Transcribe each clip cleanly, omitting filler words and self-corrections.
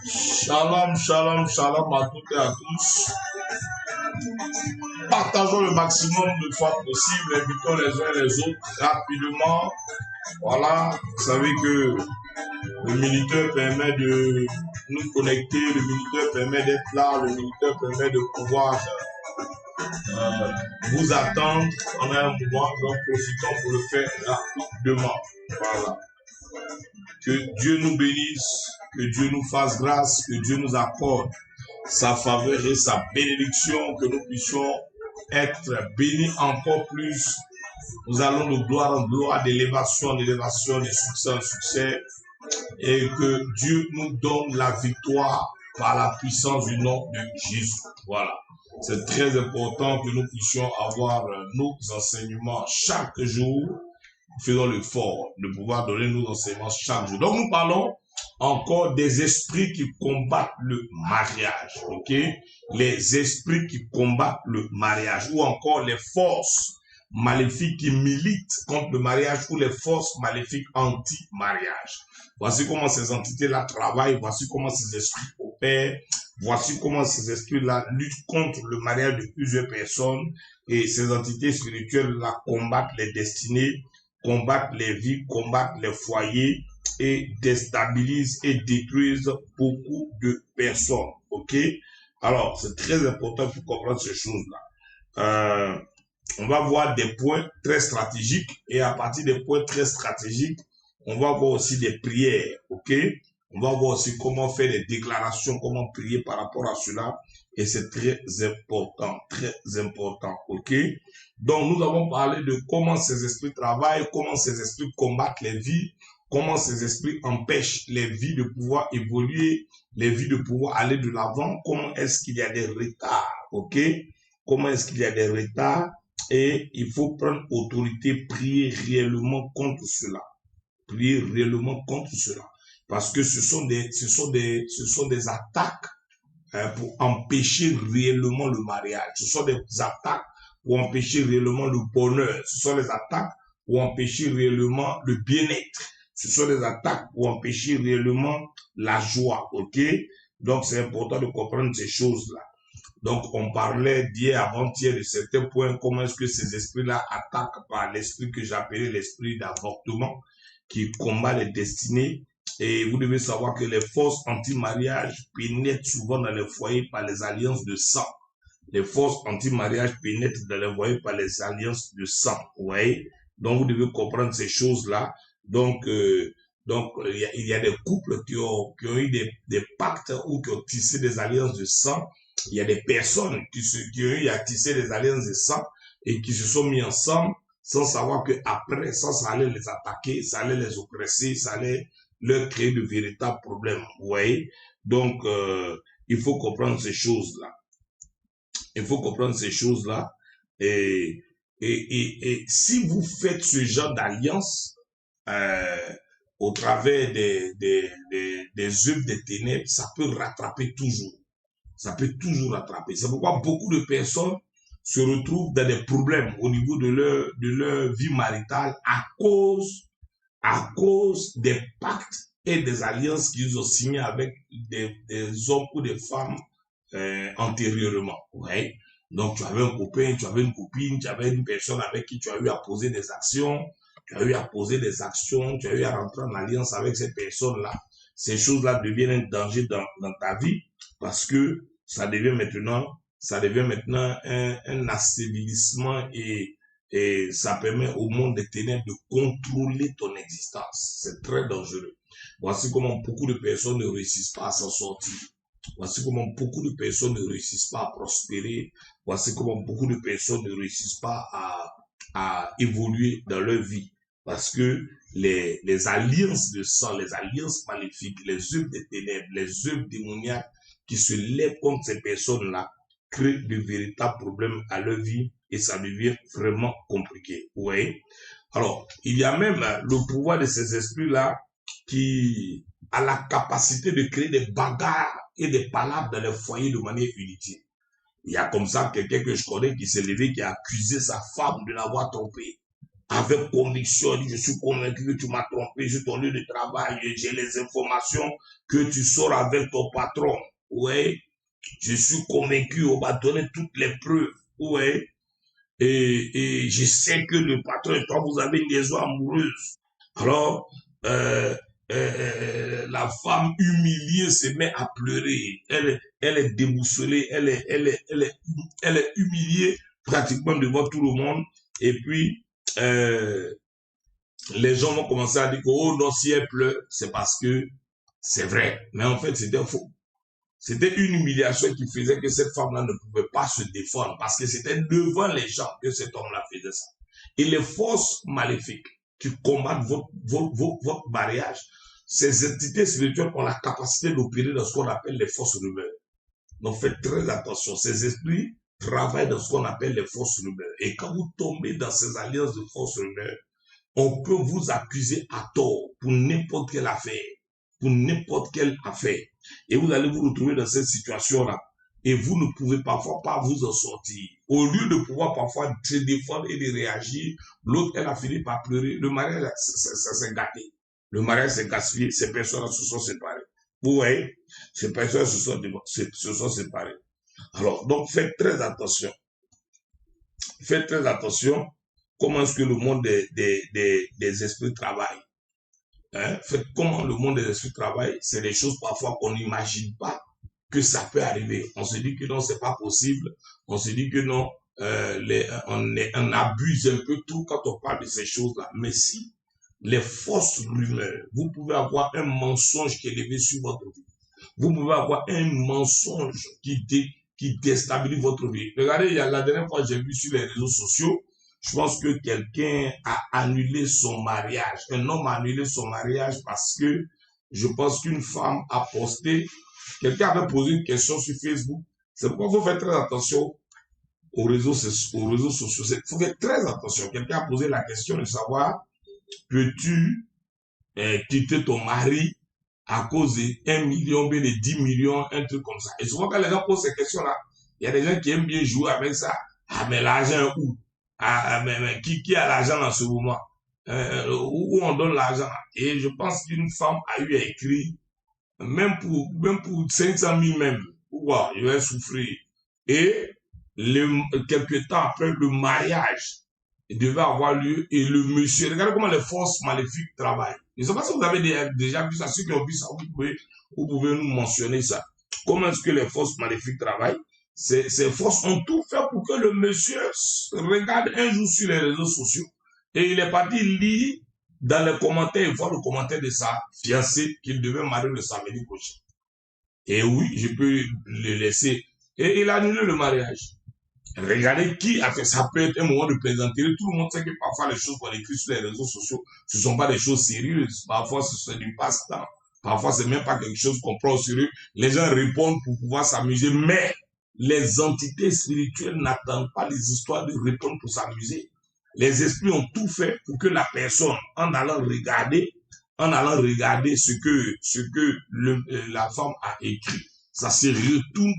Shalom, shalom, shalom à toutes et à tous. Partageons le maximum de fois possible, invitons les uns les autres rapidement. Voilà, vous savez que le minuteur permet de nous connecter, le minuteur permet d'être là, le minuteur permet de pouvoir vous attendre en un moment, donc profitons pour le faire rapidement. Voilà. Que Dieu nous bénisse, que Dieu nous fasse grâce, que Dieu nous accorde sa faveur et sa bénédiction, que nous puissions être bénis encore plus. Nous allons de gloire en gloire, d'élévation en élévation, de succès en succès, et que Dieu nous donne la victoire par la puissance du nom de Jésus. Voilà. C'est très important que nous puissions avoir nos enseignements chaque jour. Faisons l'effort de pouvoir donner nos enseignements chaque jour. Donc nous parlons encore des esprits qui combattent le mariage, ok? Les esprits qui combattent le mariage, ou encore les forces maléfiques qui militent contre le mariage, ou les forces maléfiques anti-mariage. Voici comment ces entités-là travaillent, voici comment ces esprits opèrent, voici comment ces esprits-là luttent contre le mariage de plusieurs personnes, et ces entités spirituelles-là combattent les destinées, combattent les vies, combattent les foyers et déstabilisent et détruisent beaucoup de personnes. Ok? Alors, c'est très important pour comprendre ces choses-là. On va voir des points très stratégiques et à partir des points très stratégiques, on va voir aussi des prières. Ok? On va voir aussi comment faire des déclarations, comment prier par rapport à cela. Et c'est très important, ok? Donc, nous avons parlé de comment ces esprits travaillent, comment ces esprits combattent les vies, comment ces esprits empêchent les vies de pouvoir évoluer, les vies de pouvoir aller de l'avant, comment est-ce qu'il y a des retards, ok? Comment est-ce qu'il y a des retards et il faut prendre autorité, prier réellement contre cela. Prier réellement contre cela. Parce que ce sont des attaques pour empêcher réellement le mariage. Ce sont des attaques pour empêcher réellement le bonheur. Ce sont des attaques pour empêcher réellement le bien-être. Ce sont des attaques pour empêcher réellement la joie. Ok? Donc, c'est important de comprendre ces choses-là. Donc, on parlait d'hier, avant-hier, de certains points, comment est-ce que ces esprits-là attaquent par l'esprit que j'appelais l'esprit d'avortement, qui combat les destinées. Et vous devez savoir que les forces anti-mariage pénètrent souvent dans les foyers par les alliances de sang. Les forces anti-mariage pénètrent dans les foyers par les alliances de sang. Vous voyez? Donc, vous devez comprendre ces choses-là. Donc, il y a des couples qui ont eu des pactes ou qui ont tissé des alliances de sang. Il y a des personnes qui ont eu à tisser des alliances de sang et qui se sont mis ensemble sans savoir que après ça allait les attaquer, ça allait les oppresser, ça allait leur créer de véritables problèmes. Vous voyez? Donc, il faut comprendre ces choses-là. Il faut comprendre ces choses-là. Et si vous faites ce genre d'alliance au travers des œuvres des ténèbres, ça peut rattraper toujours. Ça peut toujours rattraper. C'est pourquoi beaucoup de personnes se retrouvent dans des problèmes au niveau de leur vie maritale à cause des pactes et des alliances qu'ils ont signés avec des hommes ou des femmes antérieurement. Ouais. Donc, tu avais un copain, tu avais une copine, tu avais une personne avec qui tu as eu à poser des actions, tu as eu à rentrer en alliance avec cette personne-là. Ces choses-là deviennent un danger dans ta vie parce que ça devient maintenant un affaiblissement et ça permet au monde des ténèbres de contrôler ton existence. C'est très dangereux. Voici comment beaucoup de personnes ne réussissent pas à s'en sortir. Voici comment beaucoup de personnes ne réussissent pas à prospérer. Voici comment beaucoup de personnes ne réussissent pas à évoluer dans leur vie. Parce que les alliances de sang, les alliances maléfiques, les œuvres des ténèbres, les œuvres démoniaques qui se lèvent contre ces personnes-là créent de véritables problèmes à leur vie et ça devient vraiment compliqué. Vous voyez? Alors, il y a même le pouvoir de ces esprits-là qui a la capacité de créer des bagarres et des palabres dans les foyers de manière inutile. Il y a comme ça quelqu'un que je connais qui s'est levé, qui a accusé sa femme de l'avoir trompé. avec conviction, dit, je suis convaincu que tu m'as trompé sur ton lieu de travail, j'ai les informations que tu sors avec ton patron. Ouais, je suis convaincu, on m'a donné toutes les preuves. Ouais, et je sais que le patron et toi, vous avez une liaison amoureuse. Alors, la femme humiliée se met à pleurer. Elle est déboussolée, elle est humiliée pratiquement devant tout le monde. Et puis, les gens vont commencer à dire que, oh non, si elle pleure, c'est parce que c'est vrai. Mais en fait, c'était faux. C'était une humiliation qui faisait que cette femme-là ne pouvait pas se défendre parce que c'était devant les gens que cet homme-là faisait ça. Et les forces maléfiques qui combattent votre mariage, ces entités spirituelles ont la capacité d'opérer dans ce qu'on appelle les forces rumeurs. Donc faites très attention. Ces esprits travaillent dans ce qu'on appelle les forces rumeurs. Et quand vous tombez dans ces alliances de forces rumeurs, on peut vous accuser à tort pour n'importe quelle affaire. Pour n'importe quelle affaire. Et vous allez vous retrouver dans cette situation-là. Et vous ne pouvez parfois pas vous en sortir. Au lieu de pouvoir parfois se défendre et de réagir, l'autre, elle a fini par pleurer. Le mariage, ça s'est gâté. Le mariage s'est gaspillé. Ces personnes-là se sont séparées. Vous voyez, ces personnes se sont séparées. Alors, donc faites très attention. Faites très attention. Comment est-ce que le monde des esprits travaille? Hein? Faites comment le monde des esprits travaille. C'est des choses parfois qu'on n'imagine pas que ça peut arriver. On se dit que non, c'est pas possible. On se dit que non, on abuse un peu tout quand on parle de ces choses-là. Mais si les fausses rumeurs, vous pouvez avoir un mensonge qui est levé sur votre vie. Vous pouvez avoir un mensonge qui déstabilise votre vie. Regardez, la dernière fois, j'ai vu sur les réseaux sociaux, je pense que quelqu'un a annulé son mariage. Un homme a annulé son mariage parce que je pense qu'une femme a posté, quelqu'un avait posé une question sur Facebook. C'est pourquoi il faut faire très attention aux réseaux sociaux. Il faut faire très attention. Quelqu'un a posé la question de savoir, peux-tu quitter ton mari à cause de 1 million, de 10 millions, un truc comme ça. Et souvent, quand les gens posent ces questions-là, il y a des gens qui aiment bien jouer avec ça. Ah, mais l'argent où? Ah, mais qui a l'argent dans ce moment? Où on donne l'argent? Et je pense qu'une femme a eu à écrire, même pour 500 000 même, wow, il va souffrir. Et quelques temps après, le mariage devait avoir lieu et le monsieur, regardez comment les forces maléfiques travaillent. Je ne sais pas si vous avez déjà vu ça, ceux qui ont vu ça, vous pouvez nous mentionner ça. Comment est-ce que les forces maléfiques travaillent? Ces forces ont tout fait pour que le monsieur regarde un jour sur les réseaux sociaux et il est parti lire dans les commentaires et voir le commentaire de sa fiancée qu'il devait marier le samedi prochain. Et oui, je peux le laisser. Et il a annulé le mariage. Regardez qui a fait ça. Peut être un moment de plaisanterie. Tout le monde sait que parfois les choses qu'on écrit sur les réseaux sociaux, ce ne sont pas des choses sérieuses. Parfois, c'est du passe-temps. Parfois, c'est même pas quelque chose qu'on prend au sérieux. Les gens répondent pour pouvoir s'amuser. Mais les entités spirituelles n'attendent pas les histoires de répondre pour s'amuser. Les esprits ont tout fait pour que la personne, en allant regarder ce que la femme a écrit, ça se retourne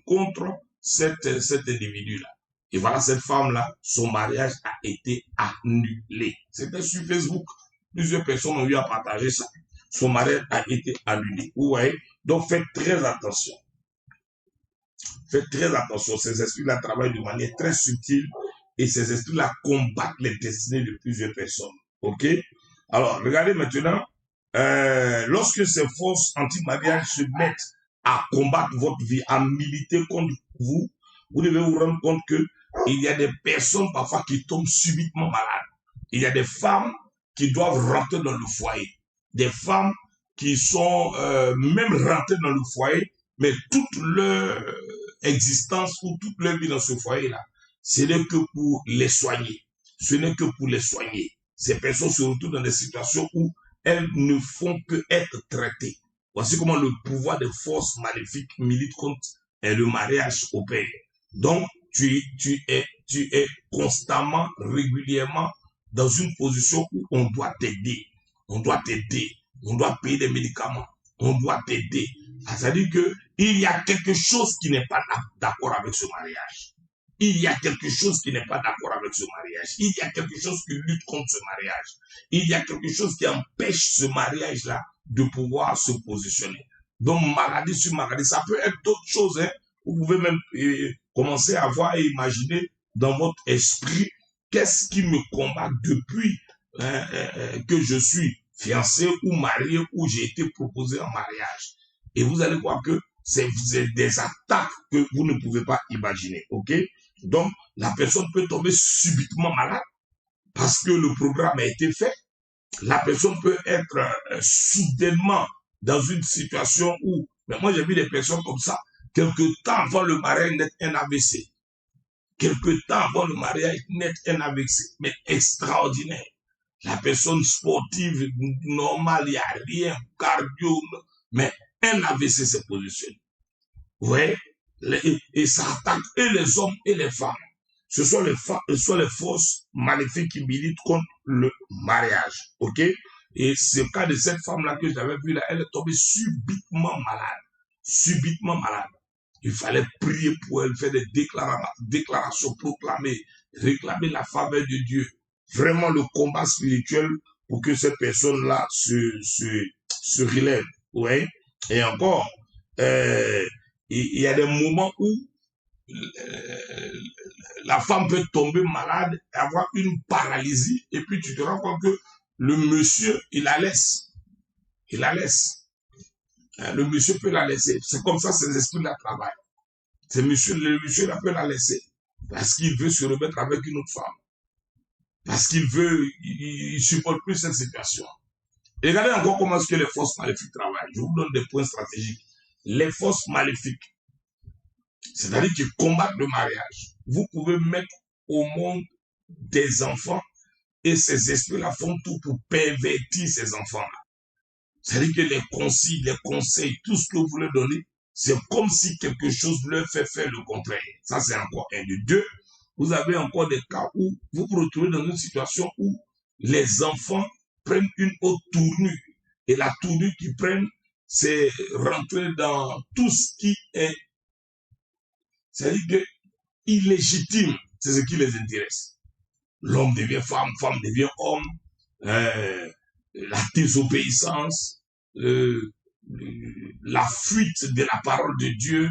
contre cet individu-là. Et voilà, cette femme-là, son mariage a été annulé. C'était sur Facebook. Plusieurs personnes ont eu à partager ça. Son mariage a été annulé. Vous voyez? Donc, faites très attention. Faites très attention. Ces esprits-là travaillent de manière très subtile et ces esprits-là combattent les destinées de plusieurs personnes. OK? Alors, regardez maintenant, lorsque ces forces anti-mariage se mettent à combattre votre vie, à militer contre vous, vous devez vous rendre compte que il y a des personnes parfois qui tombent subitement malades. Il y a des femmes qui doivent rentrer dans le foyer. Des femmes qui sont même rentrées dans le foyer, mais toute leur existence ou toute leur vie dans ce foyer-là, ce n'est que pour les soigner. Ce n'est que pour les soigner. Ces personnes se retrouvent dans des situations où elles ne font que être traitées. Voici comment le pouvoir des forces maléfiques milite contre le mariage au père. Donc, tu es constamment, régulièrement dans une position où on doit t'aider. On doit t'aider. On doit payer des médicaments. On doit t'aider. C'est-à-dire qu'il y a quelque chose qui n'est pas d'accord avec ce mariage. il y a quelque chose qui n'est pas d'accord avec ce mariage. Il y a quelque chose qui lutte contre ce mariage. Il y a quelque chose qui empêche ce mariage-là de pouvoir se positionner. Donc, maladie sur maladie, ça peut être d'autres choses. Hein. Vous pouvez même commencer à voir et imaginer dans votre esprit qu'est-ce qui me combat depuis que je suis fiancé ou marié ou j'ai été proposé en mariage. Et vous allez voir que c'est des attaques que vous ne pouvez pas imaginer. Ok? Donc, la personne peut tomber subitement malade parce que le programme a été fait. La personne peut être soudainement dans une situation où, mais moi j'ai vu des personnes comme ça, quelque temps avant le mariage naître un AVC. Quelque temps avant le mariage naître un AVC, mais extraordinaire. La personne sportive, normale, il n'y a rien, cardio, mais un AVC s'est positionné. Vous voyez? Et ça attaque et les hommes et les femmes. Ce sont les forces maléfiques qui militent contre le mariage. Ok? Et c'est le cas de cette femme-là que j'avais vue là, elle est tombée subitement malade. Subitement malade. Il fallait prier pour elle, faire des déclarations, proclamer, réclamer la faveur de Dieu. Vraiment le combat spirituel pour que cette personne-là se relève. Ouais. Et encore, il y a des moments où la femme peut tomber malade, avoir une paralysie, et puis tu te rends compte que le monsieur, il la laisse. Il la laisse. Le monsieur peut la laisser. C'est comme ça ses esprits la travaillent. Le monsieur là peut la laisser. Parce qu'il veut se remettre avec une autre femme. Parce qu'il veut, il supporte plus cette situation. Et regardez encore comment est-ce que les forces maléfiques travaillent. Je vous donne des points stratégiques. Les forces maléfiques, c'est-à-dire qu'ils combattent le mariage. Vous pouvez mettre au monde des enfants et ces esprits-là font tout pour pervertir ces enfants-là. C'est-à-dire que les consignes, les conseils, tout ce que vous voulez donner, c'est comme si quelque chose leur fait faire le contraire. Ça, c'est encore un de deux. Vous avez encore des cas où vous vous retrouvez dans une situation où les enfants prennent une autre tournure. Et la tournure qu'ils prennent, c'est rentrer dans tout ce qui est, c'est-à-dire que illégitime, c'est ce qui les intéresse. L'homme devient femme, femme devient homme, la désobéissance, la fuite de la parole de Dieu,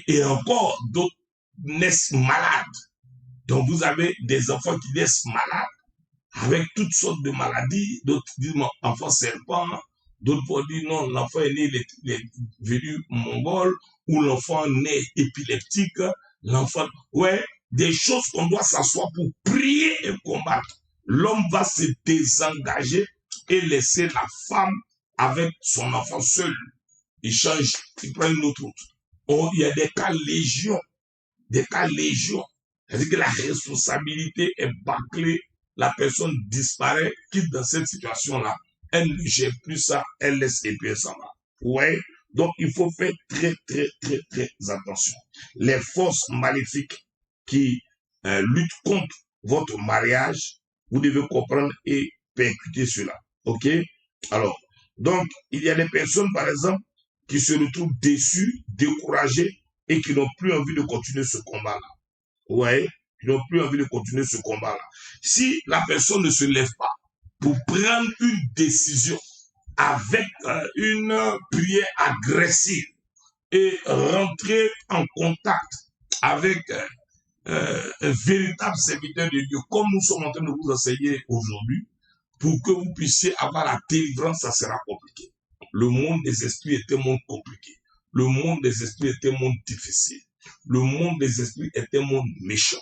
et encore d'autres naissent malades. Donc vous avez des enfants qui naissent malades avec toutes sortes de maladies. D'autres disent enfant serpent, d'autres vont dire non, l'enfant est né, il est venu mongol, ou l'enfant né épileptique, l'enfant, ouais, des choses qu'on doit s'asseoir pour prier et combattre. L'homme va se désengager et laisser la femme avec son enfant seul. Il change, il prend une autre route. Il y a des cas légion. Des cas légion. C'est-à-dire que la responsabilité est bâclée, la personne disparaît, quitte dans cette situation-là. Elle ne gère plus ça, elle laisse et puis elle s'en va. Ouais. Donc il faut faire très, très, très, très attention. Les forces maléfiques qui luttent contre votre mariage, vous devez comprendre et percuter cela. Ok? Alors, donc, il y a des personnes, par exemple, qui se retrouvent déçues, découragées et qui n'ont plus envie de continuer ce combat-là. Ouais, qui n'ont plus envie de continuer ce combat-là. Si la personne ne se lève pas pour prendre une décision avec une prière agressive et rentrer en contact avec un véritable serviteur de Dieu, comme nous sommes en train de vous enseigner aujourd'hui, pour que vous puissiez avoir la délivrance, ça sera compliqué. Le monde des esprits est un monde compliqué. Le monde des esprits est un monde difficile. Le monde des esprits est un monde méchant.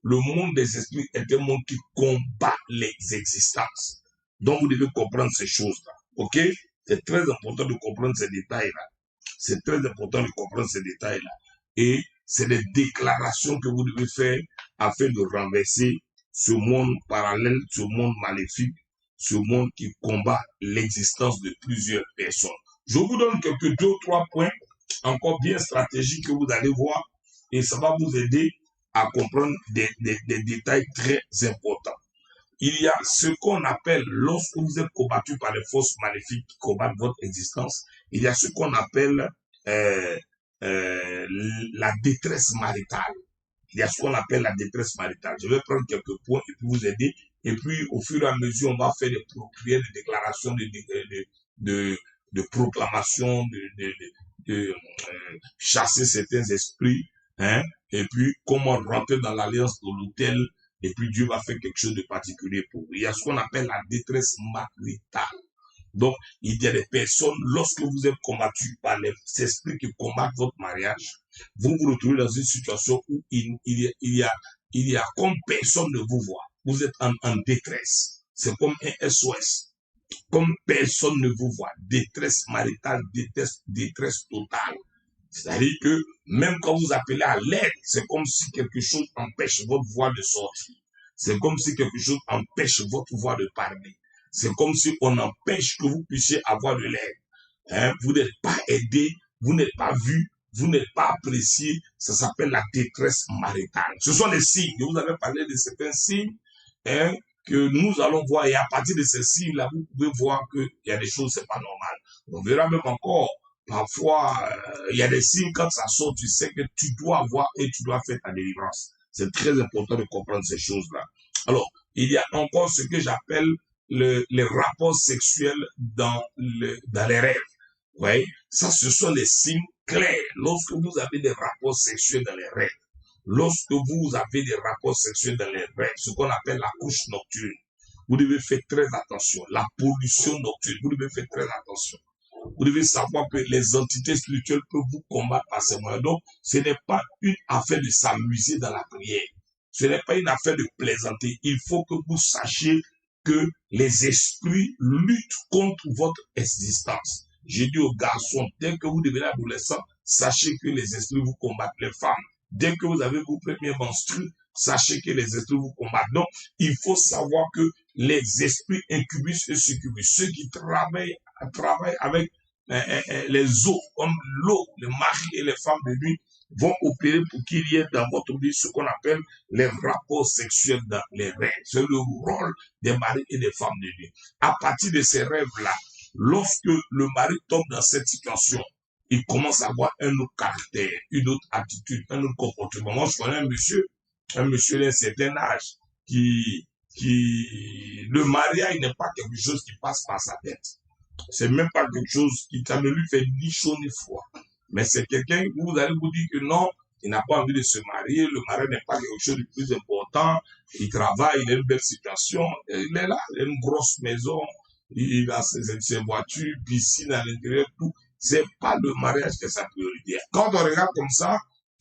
Le monde des esprits est un monde qui combat les existences. Donc vous devez comprendre ces choses-là. Ok? C'est très important de comprendre ces détails-là. C'est très important de comprendre ces détails-là. Et c'est des déclarations que vous devez faire afin de renverser ce monde parallèle, ce monde maléfique, ce monde qui combat l'existence de plusieurs personnes. Je vous donne quelques 2 ou 3 points encore bien stratégiques que vous allez voir et ça va vous aider à comprendre des détails très importants. Il y a ce qu'on appelle, lorsque vous êtes combattu par les forces maléfiques qui combattent votre existence, il y a ce qu'on appelle la détresse maritale. il y a ce qu'on appelle la détresse maritale. Je vais prendre quelques points et puis vous aider. Et puis, au fur et à mesure, on va faire des prières, de déclarations, de proclamations, de chasser certains esprits, hein, et puis comment rentrer dans l'alliance de l'autel, et puis Dieu va faire quelque chose de particulier pour vous. Il y a ce qu'on appelle la détresse maritale. Donc, il y a des personnes, lorsque vous êtes combattu par les esprits qui combattent votre mariage, vous vous retrouvez dans une situation où il y a comme personne ne vous voit. Vous êtes en détresse. C'est comme un SOS. Comme personne ne vous voit. Détresse maritale, détresse totale. C'est-à-dire que même quand vous appelez à l'aide, c'est comme si quelque chose empêche votre voix de sortir. C'est comme si quelque chose empêche votre voix de parler. C'est comme si on empêche que vous puissiez avoir de l'aide. Hein? Vous n'êtes pas aidé, vous n'êtes pas vu, vous n'êtes pas apprécié. Ça s'appelle la détresse maritale. Ce sont les signes. Vous avez parlé de certains signes, hein, que nous allons voir. Et à partir de ces signes-là, vous pouvez voir qu'il y a des choses, c'est pas normal. On verra même encore. Parfois, il y a des signes, quand ça sort, tu sais que tu dois avoir et tu dois faire ta délivrance. C'est très important de comprendre ces choses-là. Alors, il y a encore ce que j'appelle les rapports sexuels dans les rêves. Oui, ça, ce sont les signes clairs. Lorsque vous avez des rapports sexuels dans les rêves, lorsque vous avez des rapports sexuels dans les rêves, ce qu'on appelle la couche nocturne, vous devez faire très attention. La pollution nocturne, vous devez faire très attention. Vous devez savoir que les entités spirituelles peuvent vous combattre par ces moyens. Donc, ce n'est pas une affaire de s'amuser dans la prière. Ce n'est pas une affaire de plaisanter. Il faut que vous sachiez que les esprits luttent contre votre existence. J'ai dit aux garçons, dès que vous devenez adolescent, sachez que les esprits vous combattent. Les femmes, dès que vous avez vos premiers menstrues, sachez que les esprits vous combattent. Donc, il faut savoir que les esprits incubus et succubus, ceux qui travaillent avec les eaux, comme l'eau, les maris et les femmes de nuit, vont opérer pour qu'il y ait dans votre vie ce qu'on appelle les rapports sexuels dans les rêves. C'est le rôle des maris et des femmes de nuit. À partir de ces rêves-là, lorsque le mari tombe dans cette situation, il commence à avoir un autre caractère, une autre attitude, un autre comportement. Moi, je connais un monsieur d'un certain âge le mariage n'est pas quelque chose qui passe par sa tête. C'est même pas quelque chose qui ne lui fait ni chaud ni froid. Mais c'est quelqu'un où vous allez vous dire que non, il n'a pas envie de se marier, le mariage n'est pas quelque chose de plus important, il travaille, il a une belle situation, il est là, il a une grosse maison, il a ses voitures, piscine à l'intérieur, tout. C'est pas le mariage qui est sa priorité. Quand on regarde comme ça,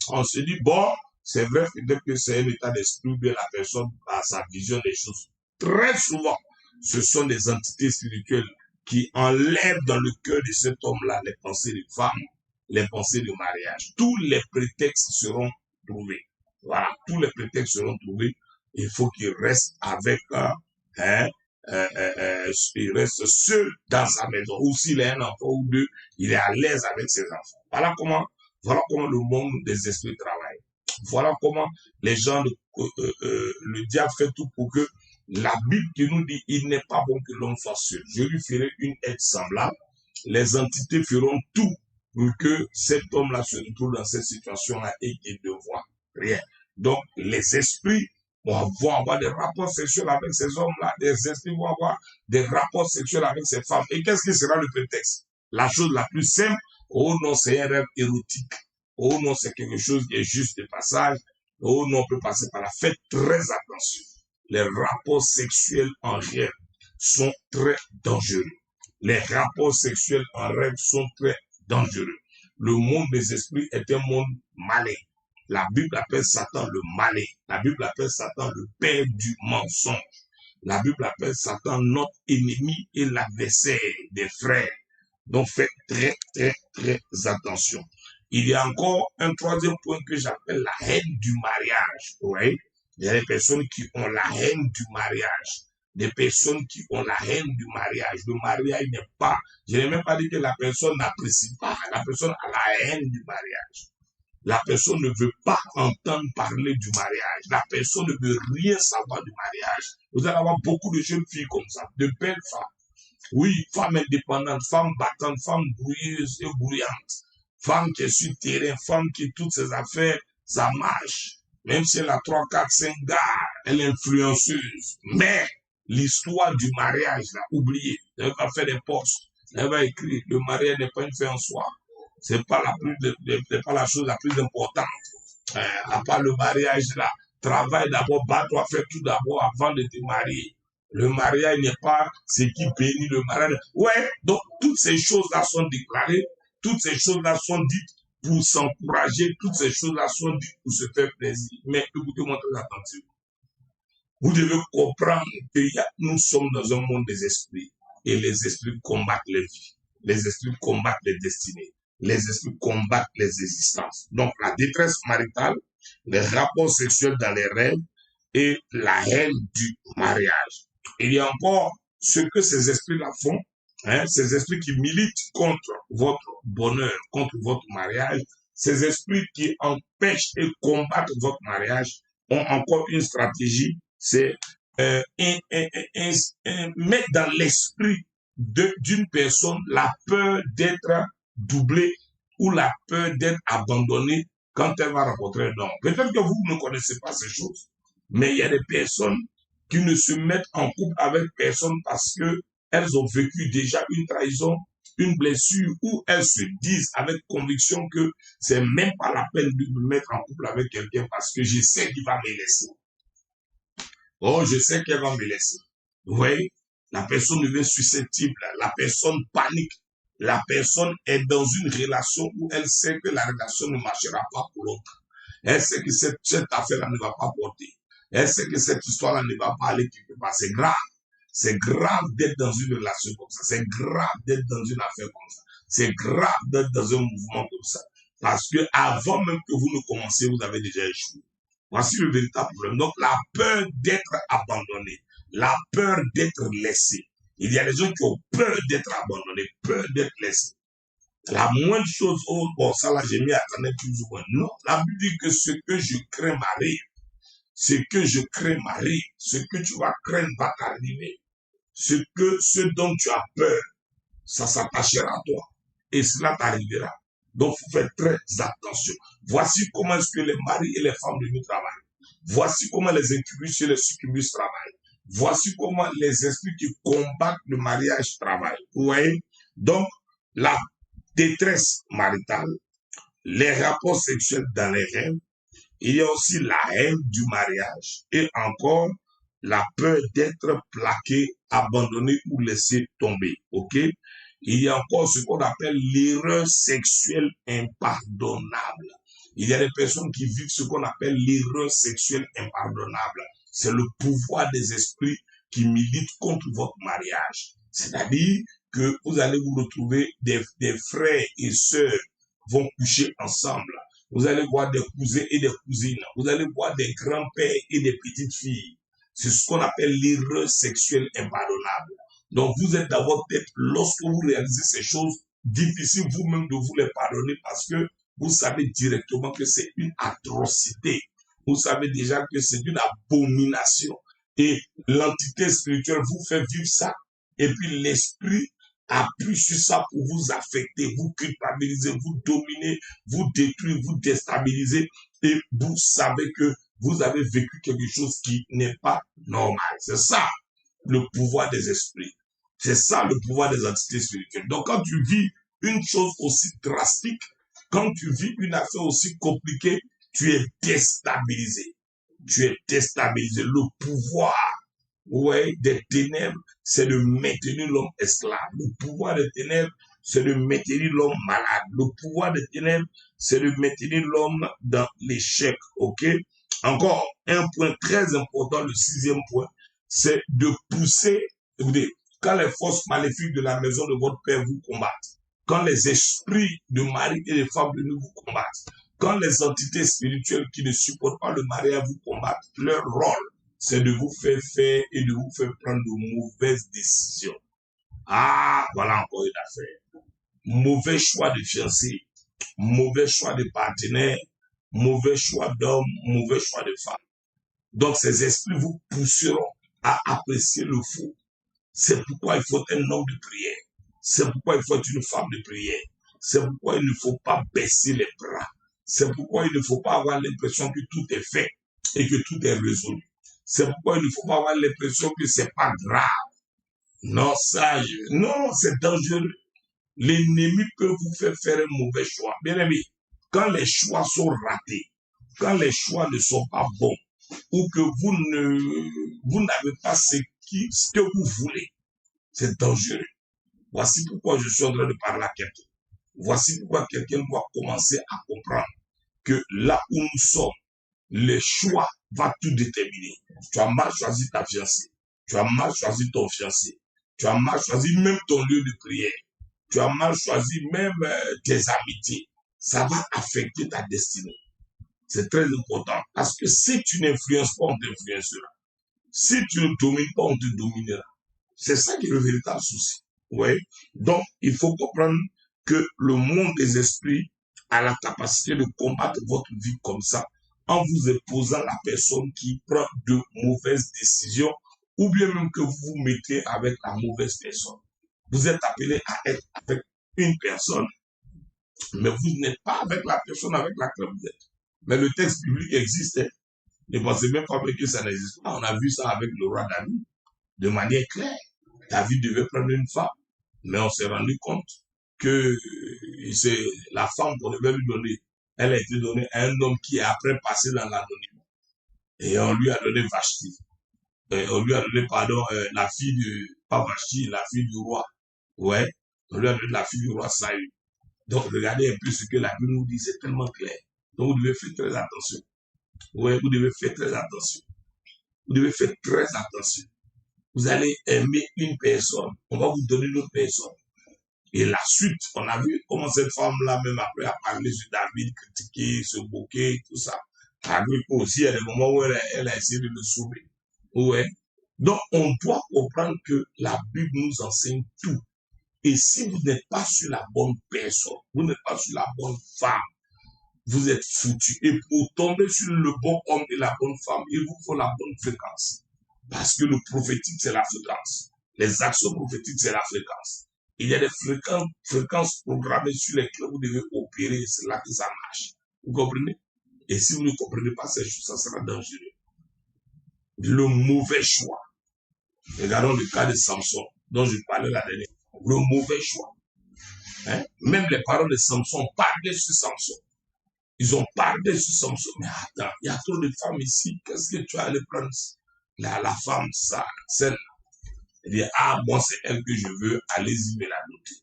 on se dit, bon, c'est vrai peut-être que c'est un état d'esprit de la personne à sa vision des choses. Très souvent, ce sont des entités spirituelles qui enlèvent dans le cœur de cet homme-là les pensées de femme, les pensées de mariage. Tous les prétextes seront trouvés. Voilà, tous les prétextes seront trouvés. Il faut qu'il reste avec il reste seul dans sa maison. Ou s'il a un enfant ou deux, il est à l'aise avec ses enfants. Voilà comment le monde des esprits travaille. Voilà comment les gens, le diable fait tout pour que la Bible qui nous dit, il n'est pas bon que l'homme soit seul. Je lui ferai une aide semblable. Les entités feront tout pour que cet homme-là se retrouve dans cette situation-là et qu'il ne voit rien. Donc, les esprits vont avoir des rapports sexuels avec ces hommes-là. Les esprits vont avoir des rapports sexuels avec ces femmes. Et qu'est-ce qui sera le prétexte? La chose la plus simple, oh non, c'est un rêve érotique. Oh non, c'est quelque chose qui est juste de passage. Oh non, on peut passer par là. Faites très attention. Les rapports sexuels en rêve sont très dangereux. Les rapports sexuels en rêve sont très dangereux. Le monde des esprits est un monde malin. La Bible appelle Satan le malin. La Bible appelle Satan le père du mensonge. La Bible appelle Satan notre ennemi et l'adversaire des frères. Donc faites très, très, très attention. Il y a encore un troisième point que j'appelle la haine du mariage. Oui? Il y a des personnes qui ont la haine du mariage. Des personnes qui ont la haine du mariage. Le mariage n'est pas, je n'ai même pas dit que la personne n'apprécie pas. La personne a la haine du mariage. La personne ne veut pas entendre parler du mariage. La personne ne veut rien savoir du mariage. Vous allez avoir beaucoup de jeunes filles comme ça, de belles femmes. Oui, femmes indépendantes, femmes battantes, femmes brouilleuses et bruyantes. Femme qui est sur terrain, femme qui toutes ses affaires, ça marche. même si elle a 3, 4, 5 gars, elle est influenceuse. Mais l'histoire du mariage, là, oubliez. Elle va faire des posts. Elle va écrire, le mariage n'est pas une fin en soi. C'est pas pas la chose la plus importante. À part le mariage, là, travaille d'abord, bats-toi, fais tout d'abord avant de te marier. Le mariage n'est pas ce qui bénit le mariage. Ouais, donc toutes ces choses-là sont déclarées, toutes ces choses-là sont dites pour s'encourager, toutes ces choses-là sont dites pour se faire plaisir. Mais écoutez-moi très attentivement. Vous devez comprendre que nous sommes dans un monde des esprits et les esprits combattent les vies. Les esprits combattent les destinées. Les esprits combattent les existences. Donc la détresse maritale, les rapports sexuels dans les rêves et la haine du mariage. Il y a encore ce que ces esprits-là font, ces esprits qui militent contre votre bonheur, contre votre mariage, ces esprits qui empêchent et combattent votre mariage ont encore une stratégie, c'est mettre dans l'esprit d'une personne la peur d'être doublée ou la peur d'être abandonnée quand elle va rencontrer un homme. Peut-être que vous ne connaissez pas ces choses, mais il y a des personnes qui ne se mettent en couple avec personne parce que elles ont vécu déjà une trahison, une blessure, où elles se disent avec conviction que c'est même pas la peine de me mettre en couple avec quelqu'un parce que je sais qu'il va me laisser. Oh, je sais qu'elle va me laisser. Vous voyez, la personne devient susceptible, la personne panique, la personne est dans une relation où elle sait que la relation ne marchera pas pour l'autre. Elle sait que cette affaire-là ne va pas porter. Elle sait que cette histoire-là ne va pas aller quelque part. C'est grave. C'est grave d'être dans une relation comme ça. C'est grave d'être dans une affaire comme ça. C'est grave d'être dans un mouvement comme ça. Parce que avant même que vous ne commenciez, vous avez déjà échoué. Voici le véritable problème. Donc, la peur d'être abandonné, la peur d'être laissé. Il y a des gens qui ont peur d'être abandonnés, peur d'être laissés. La moindre chose, oh, bon, ça là, j'ai mis à connaître plus ou moins. Non, la Bible dit que ce que je crains m'arrive. Ce que je crains m'arrive. Ce que tu vas craindre va t'arriver. Ce dont tu as peur, ça s'attachera à toi. Et cela t'arrivera. Donc, il faut faire très attention. Voici comment est-ce que les maris et les femmes de nous travaillent. Voici comment les incubus et les succubus travaillent. Voici comment les esprits qui combattent le mariage travaillent. Vous voyez? Donc, la détresse maritale, les rapports sexuels dans les rêves, il y a aussi la haine du mariage et encore la peur d'être plaqué, abandonné ou laissé tomber. OK? Il y a encore ce qu'on appelle l'erreur sexuelle impardonnable. Il y a des personnes qui vivent ce qu'on appelle l'erreur sexuelle impardonnable. C'est le pouvoir des esprits qui militent contre votre mariage. C'est-à-dire que vous allez vous retrouver des frères et sœurs vont coucher ensemble. Vous allez voir des cousins et des cousines. Vous allez voir des grands-pères et des petites filles. C'est ce qu'on appelle l'erreur sexuelle impardonnable. Donc, vous êtes dans votre tête, lorsque vous réalisez ces choses, difficile vous-même de vous les pardonner parce que vous savez directement que c'est une atrocité. Vous savez déjà que c'est une abomination. Et l'entité spirituelle vous fait vivre ça. Et puis l'esprit appuie sur ça pour vous affecter, vous culpabiliser, vous dominer, vous détruire, vous déstabiliser. Et vous savez que vous avez vécu quelque chose qui n'est pas normal. C'est ça le pouvoir des esprits. C'est ça le pouvoir des entités spirituelles. Donc quand tu vis une chose aussi drastique, quand tu vis une affaire aussi compliquée, tu es déstabilisé. Tu es déstabilisé. Le pouvoir, ouais, des ténèbres, c'est de maintenir l'homme esclave. Le pouvoir des ténèbres, c'est de maintenir l'homme malade. Le pouvoir des ténèbres, c'est de maintenir l'homme dans l'échec. OK? Encore un point très important, le 6e point, c'est de pousser, écoutez, quand les forces maléfiques de la maison de votre père vous combattent, quand les esprits de mari et de femmes de nous vous combattent, quand les entités spirituelles qui ne supportent pas le mariage vous combattent, leur rôle, c'est de vous faire faire et de vous faire prendre de mauvaises décisions. Ah, voilà encore une affaire. Mauvais choix de fiancé, mauvais choix de partenaire, mauvais choix d'homme, mauvais choix de femme. Donc ces esprits vous pousseront à apprécier le faux. C'est pourquoi il faut un homme de prière. C'est pourquoi il faut être une femme de prière. C'est pourquoi il ne faut pas baisser les bras. C'est pourquoi il ne faut pas avoir l'impression que tout est fait. et que tout est résolu. C'est pourquoi il ne faut pas avoir l'impression que c'est pas grave. Non, ça, non, c'est dangereux. L'ennemi peut vous faire un mauvais choix. Bien aimé, quand les choix sont ratés, quand les choix ne sont pas bons, ou que vous n'avez pas ce que vous voulez, c'est dangereux. Voici pourquoi je suis en train de parler à quelqu'un. Voici pourquoi quelqu'un doit commencer à comprendre que là où nous sommes, les choix vont tout déterminer. Tu as mal choisi ta fiancée. Tu as mal choisi ton fiancé. Tu as mal choisi même ton lieu de prière. Tu as mal choisi même tes amitiés. Ça va affecter ta destinée. C'est très important. Parce que si tu n'influences pas, on t'influencera. Si tu ne domines pas, on te dominera. C'est ça qui est le véritable souci. Ouais. Donc, il faut comprendre que le monde des esprits a la capacité de combattre votre vie comme ça, en vous imposant la personne qui prend de mauvaises décisions, ou bien même que vous vous mettez avec la mauvaise personne. Vous êtes appelé à être avec une personne, mais vous n'êtes pas avec la personne avec laquelle vous êtes. Mais le texte biblique existe. Hein. Ne pensez même pas que ça n'existe pas. On a vu ça avec le roi David de manière claire. David devait prendre une femme, mais on s'est rendu compte que c'est la femme qu'on devait lui donner. Elle a été donnée à un homme qui est après passé dans l'anonymat. Et on lui a donné Vashti. On lui a donné, pardon, la fille de, pas Vashti, la fille du roi. Ouais, on lui a donné la fille du roi Saül. Donc, regardez un peu ce que la Bible nous dit, c'est tellement clair. Donc, vous devez faire très attention. Ouais, vous devez faire très attention. Vous devez faire très attention. Vous allez aimer une personne, on va vous donner une autre personne. Et la suite, on a vu comment cette femme-là, même après, a parlé sur David, critiqué, se moquer, tout ça. Malgré aussi, il y a des moments où elle a essayé de le sauver. Ouais. Donc, on doit comprendre que la Bible nous enseigne tout. Et si vous n'êtes pas sur la bonne personne, vous n'êtes pas sur la bonne femme, vous êtes foutu. Et pour tomber sur le bon homme et la bonne femme, il vous faut la bonne fréquence. Parce que le prophétique, c'est la fréquence. Les actions prophétiques, c'est la fréquence. Il y a des fréquences programmées sur lesquelles vous devez opérer. C'est là que ça marche. Vous comprenez? Et si vous ne comprenez pas ces choses, ça sera dangereux. Le mauvais choix. Regardons le cas de Samson, dont je parlais la dernière fois. Le mauvais choix. Hein? Même les parents de Samson parlaient sur Samson. Ils ont parlé sur Samson. Mais attends, il y a trop de femmes ici. Qu'est-ce que tu as à aller prendre la femme, ça, celle-là? Elle dit, ah, moi, c'est elle que je veux. Allez-y, me la noter.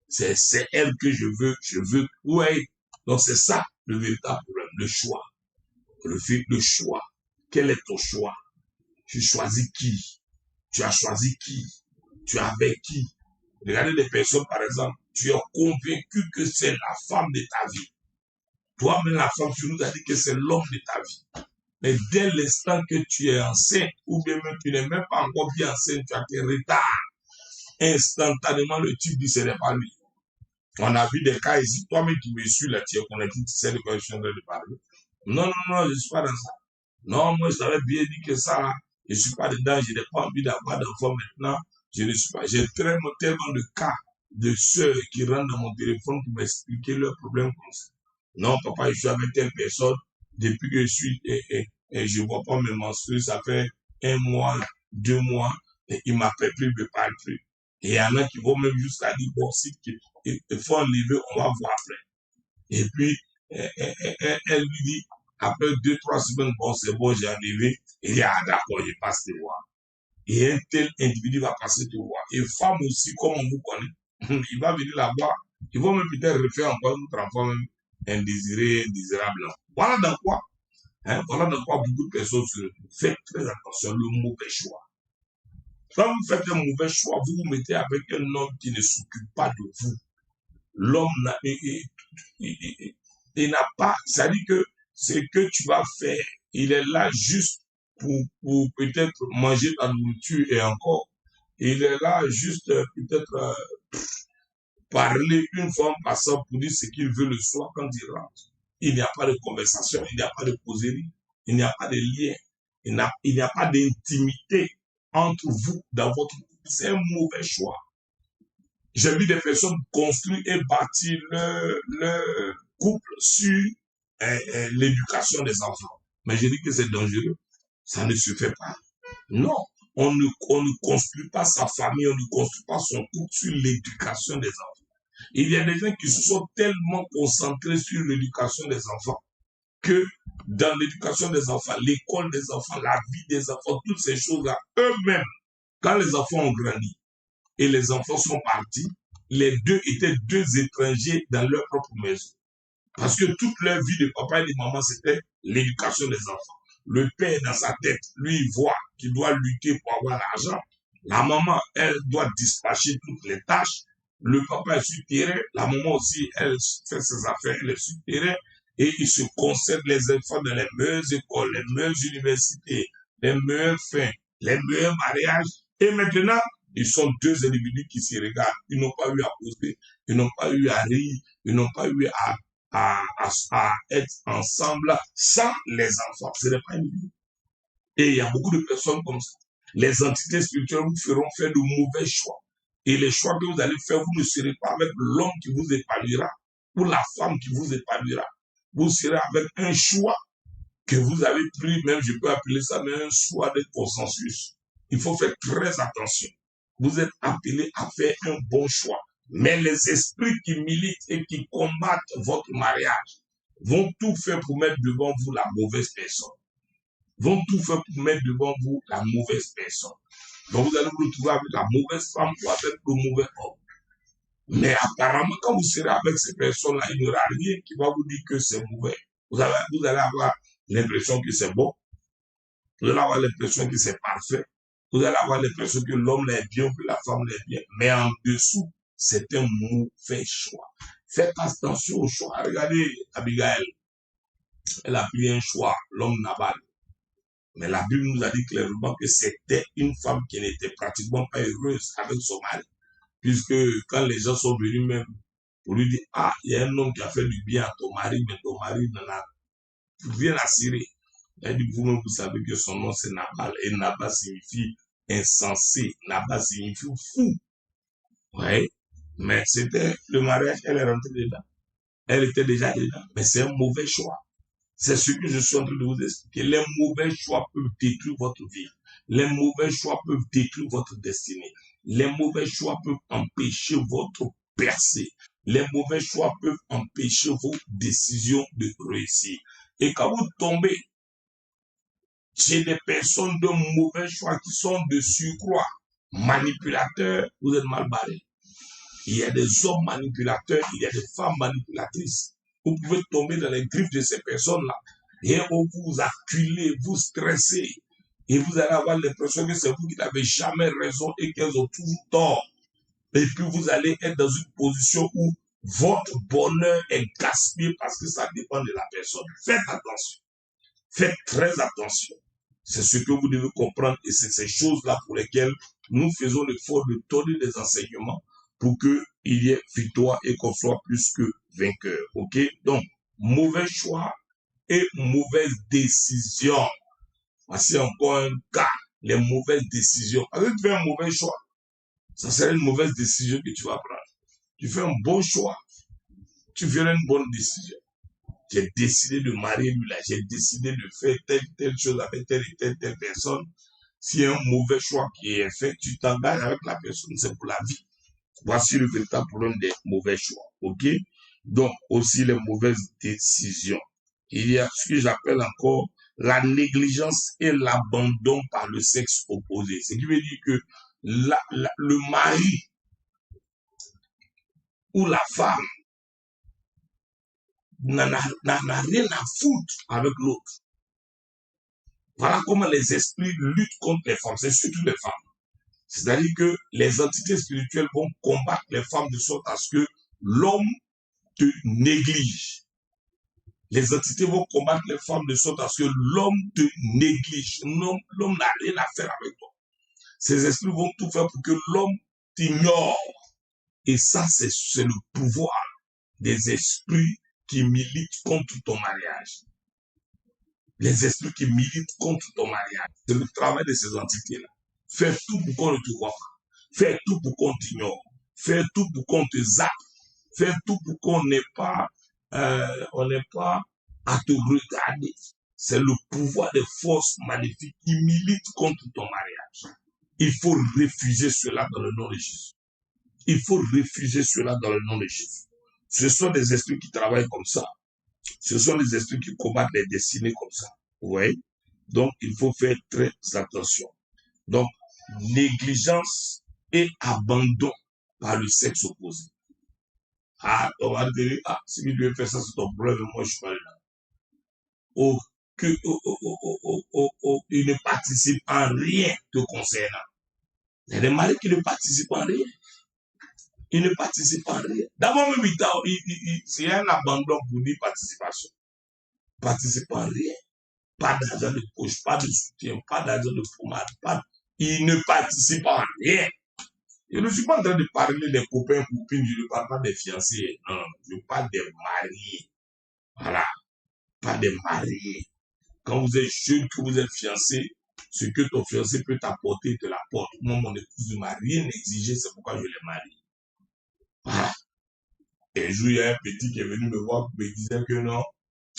C'est elle que je veux. Ouais. Donc, c'est ça, le véritable problème. Le choix. Le choix. Quel est ton choix? Tu choisis qui? Tu as choisi qui? Tu es avec qui? Regardez des personnes, par exemple, tu es convaincu que c'est la femme de ta vie. Toi-même, la femme, tu nous as dit que c'est l'homme de ta vie. Mais dès l'instant que tu es enceinte, ou bien même tu n'es même pas encore bien enceinte, tu as tes retards. Instantanément, le type dit, ce n'est pas lui. On a vu des cas ici, toi-même qui me suis là, tu es connecté, tu sais de quoi je suis en train de parler. Non, je ne suis pas dans ça. Non, moi, je t'avais bien dit que ça, là, je ne suis pas dedans, je n'ai pas envie d'avoir d'enfant maintenant. Je ne suis pas. J'ai tellement de cas de sœurs qui rentrent dans mon téléphone pour m'expliquer leurs problèmes comme ça. Non, papa, je suis avec telle personne depuis que je suis et je ne vois pas mes menstrues, ça fait 1 mois, 2 mois, et il m'appelle plus, il ne me parle plus. Et il y en a qui vont même jusqu'à dire, bon, si il faut enlever, on va voir après. Et puis, elle lui dit, après 2-3 semaines, bon, c'est bon, j'ai enlevé. Il dit, ah, d'accord, je passe te voir. Et un tel individu va passer te voir. Et femme aussi, comme on vous connaît, il va venir la voir. Ils vont même peut-être refaire encore une autre enfant, même indésirable. Voilà dans quoi, voilà dans quoi beaucoup de personnes se retrouvent. Faites très attention, le mauvais choix. Quand vous faites un mauvais choix, vous vous mettez avec un homme qui ne s'occupe pas de vous. L'homme il n'a pas, c'est-à-dire que ce que tu vas faire, il est là juste pour peut-être manger ta nourriture et encore, il est là juste peut-être parler une fois en passant pour dire ce qu'il veut le soir quand il rentre. Il n'y a pas de conversation, il n'y a pas de causerie, il n'y a pas de lien, il n'y a pas d'intimité entre vous dans votre couple. C'est un mauvais choix. J'ai vu des personnes construire et bâtir leur couple sur l'éducation des enfants. Mais je dis que c'est dangereux. Ça ne se fait pas. Non. On ne construit pas sa famille, on ne construit pas son couple sur l'éducation des enfants. Il y a des gens qui se sont tellement concentrés sur l'éducation des enfants que dans l'éducation des enfants, l'école des enfants, la vie des enfants, toutes ces choses-là, eux-mêmes, quand les enfants ont grandi et les enfants sont partis, les deux étaient deux étrangers dans leur propre maison. Parce que toute leur vie de papa et de maman, c'était l'éducation des enfants. Le père, dans sa tête, lui, il voit qu'il doit lutter pour avoir l'argent. La maman, elle doit dispatcher toutes les tâches. Le papa est sur le terrain. La maman aussi, elle fait ses affaires, elle est sur le terrain. Et ils se concèdent les enfants dans les meilleures écoles, les meilleures universités, les meilleures fins, les meilleurs mariages. Et maintenant, ils sont deux individus qui se regardent. Ils n'ont pas eu à poser, ils n'ont pas eu à rire, ils n'ont pas eu à être ensemble sans les enfants. Ce n'est pas une vie. Et il y a beaucoup de personnes comme ça. Les entités spirituelles vous feront faire de mauvais choix. Et les choix que vous allez faire, vous ne serez pas avec l'homme qui vous épanouira ou la femme qui vous épanouira. Vous serez avec un choix que vous avez pris, même je peux appeler ça mais un choix de consensus. Il faut faire très attention. Vous êtes appelé à faire un bon choix. Mais les esprits qui militent et qui combattent votre mariage vont tout faire pour mettre devant vous la mauvaise personne. Vont tout faire pour mettre devant vous la mauvaise personne. Donc vous allez vous retrouver avec la mauvaise femme ou avec le mauvais homme. Mais apparemment, quand vous serez avec ces personnes-là, il n'y aura rien qui va vous dire que c'est mauvais. Vous allez avoir l'impression que c'est bon. Vous allez avoir l'impression que c'est parfait. Vous allez avoir l'impression que l'homme l'est bien, que la femme l'est bien. Mais en dessous, c'est un mauvais choix. Faites attention au choix. Regardez Abigail. Elle a pris un choix, l'homme Nabal. Mais la Bible nous a dit clairement que c'était une femme qui n'était pratiquement pas heureuse avec son mari. Puisque quand les gens sont venus même pour lui dire, ah, il y a un homme qui a fait du bien à ton mari, mais ton mari n'en a rien à cirer. Elle dit, vous-même, vous savez que son nom c'est Nabal. Et Nabal signifie insensé. Nabal signifie fou. Ouais. Mais c'était le mariage, elle est rentrée dedans. Elle était déjà dedans. Mais c'est un mauvais choix. C'est ce que je suis en train de vous expliquer. Les mauvais choix peuvent détruire votre vie. Les mauvais choix peuvent détruire votre destinée. Les mauvais choix peuvent empêcher votre percée. Les mauvais choix peuvent empêcher vos décisions de réussir. Et quand vous tombez chez des personnes de mauvais choix qui sont de surcroît manipulateurs, vous êtes mal barrés. Il y a des hommes manipulateurs, il y a des femmes manipulatrices. Vous pouvez tomber dans les griffes de ces personnes-là. Et on vous acculez, vous stressez. Et vous allez avoir l'impression que c'est vous qui n'avez jamais raison et qu'elles ont toujours tort. Et puis vous allez être dans une position où votre bonheur est gaspillé parce que ça dépend de la personne. Faites attention. Faites très attention. C'est ce que vous devez comprendre et c'est ces choses-là pour lesquelles nous faisons l'effort de donner des enseignements pour qu'il y ait victoire et qu'on soit plus que vainqueur. Ok? Donc, mauvais choix et mauvaise décision. Voici encore un cas, les mauvaises décisions. Quand tu fais un mauvais choix, ça serait une mauvaise décision que tu vas prendre. Tu fais un bon choix, tu feras une bonne décision. J'ai décidé de marier lui là, j'ai décidé de faire telle chose avec telle et telle personne. S'il y a un mauvais choix qui est fait, tu t'engages avec la personne, c'est pour la vie. Voici le véritable problème des mauvais choix. Ok? Donc, aussi les mauvaises décisions. Il y a ce que j'appelle encore la négligence et l'abandon par le sexe opposé. Ce qui veut dire que le mari ou la femme n'en a rien à foutre avec l'autre. Voilà comment les esprits luttent contre les femmes. C'est surtout les femmes. C'est-à-dire que les entités spirituelles vont combattre les femmes de sorte à ce que l'homme te néglige. Les entités vont combattre les femmes de sorte à ce que l'homme te néglige. L'homme n'a rien à faire avec toi. Ces esprits vont tout faire pour que l'homme t'ignore. Et ça, c'est le pouvoir des esprits qui militent contre ton mariage. Les esprits qui militent contre ton mariage. C'est le travail de ces entités-là. Fais tout pour qu'on ne te voit pas. Fais tout pour qu'on t'ignore. Fais tout pour qu'on te zappe. Fais tout pour qu'on n'ait pas à te regarder. c'est le pouvoir des forces maléfiques qui militent contre ton mariage. Il faut refuser cela dans le nom de Jésus. Il faut refuser cela dans le nom de Jésus. Ce sont des esprits qui travaillent comme ça. Ce sont des esprits qui combattent les destinées comme ça. Vous voyez? Donc, il faut faire très attention. Donc, négligence et abandon par le sexe opposé. Ah, on va dire, ah, si tu veux faire ça, c'est ton problème, moi, je suis pas là. Il ne participe en rien te concernant. Il y a des maris qui ne participent en rien. Ils ne participent en rien. D'abord, même, c'est un abandon pour dire participation. Participe en rien. Pas d'argent de poche, pas de soutien, pas d'argent de pommade, ils ne participent en rien. Je ne suis pas en train de parler des copains, copines, je ne parle pas des fiancés. Non, je parle des mariés. Voilà. Pas des mariés. Quand vous êtes jeune, que vous êtes fiancé, ce que ton fiancé peut t'apporter, te l'apporte. Moi, mon épouse ne m'a rien exigé, c'est pourquoi je l'ai marié. Voilà. Et un jour, il y a un petit qui est venu me voir, me disait que non,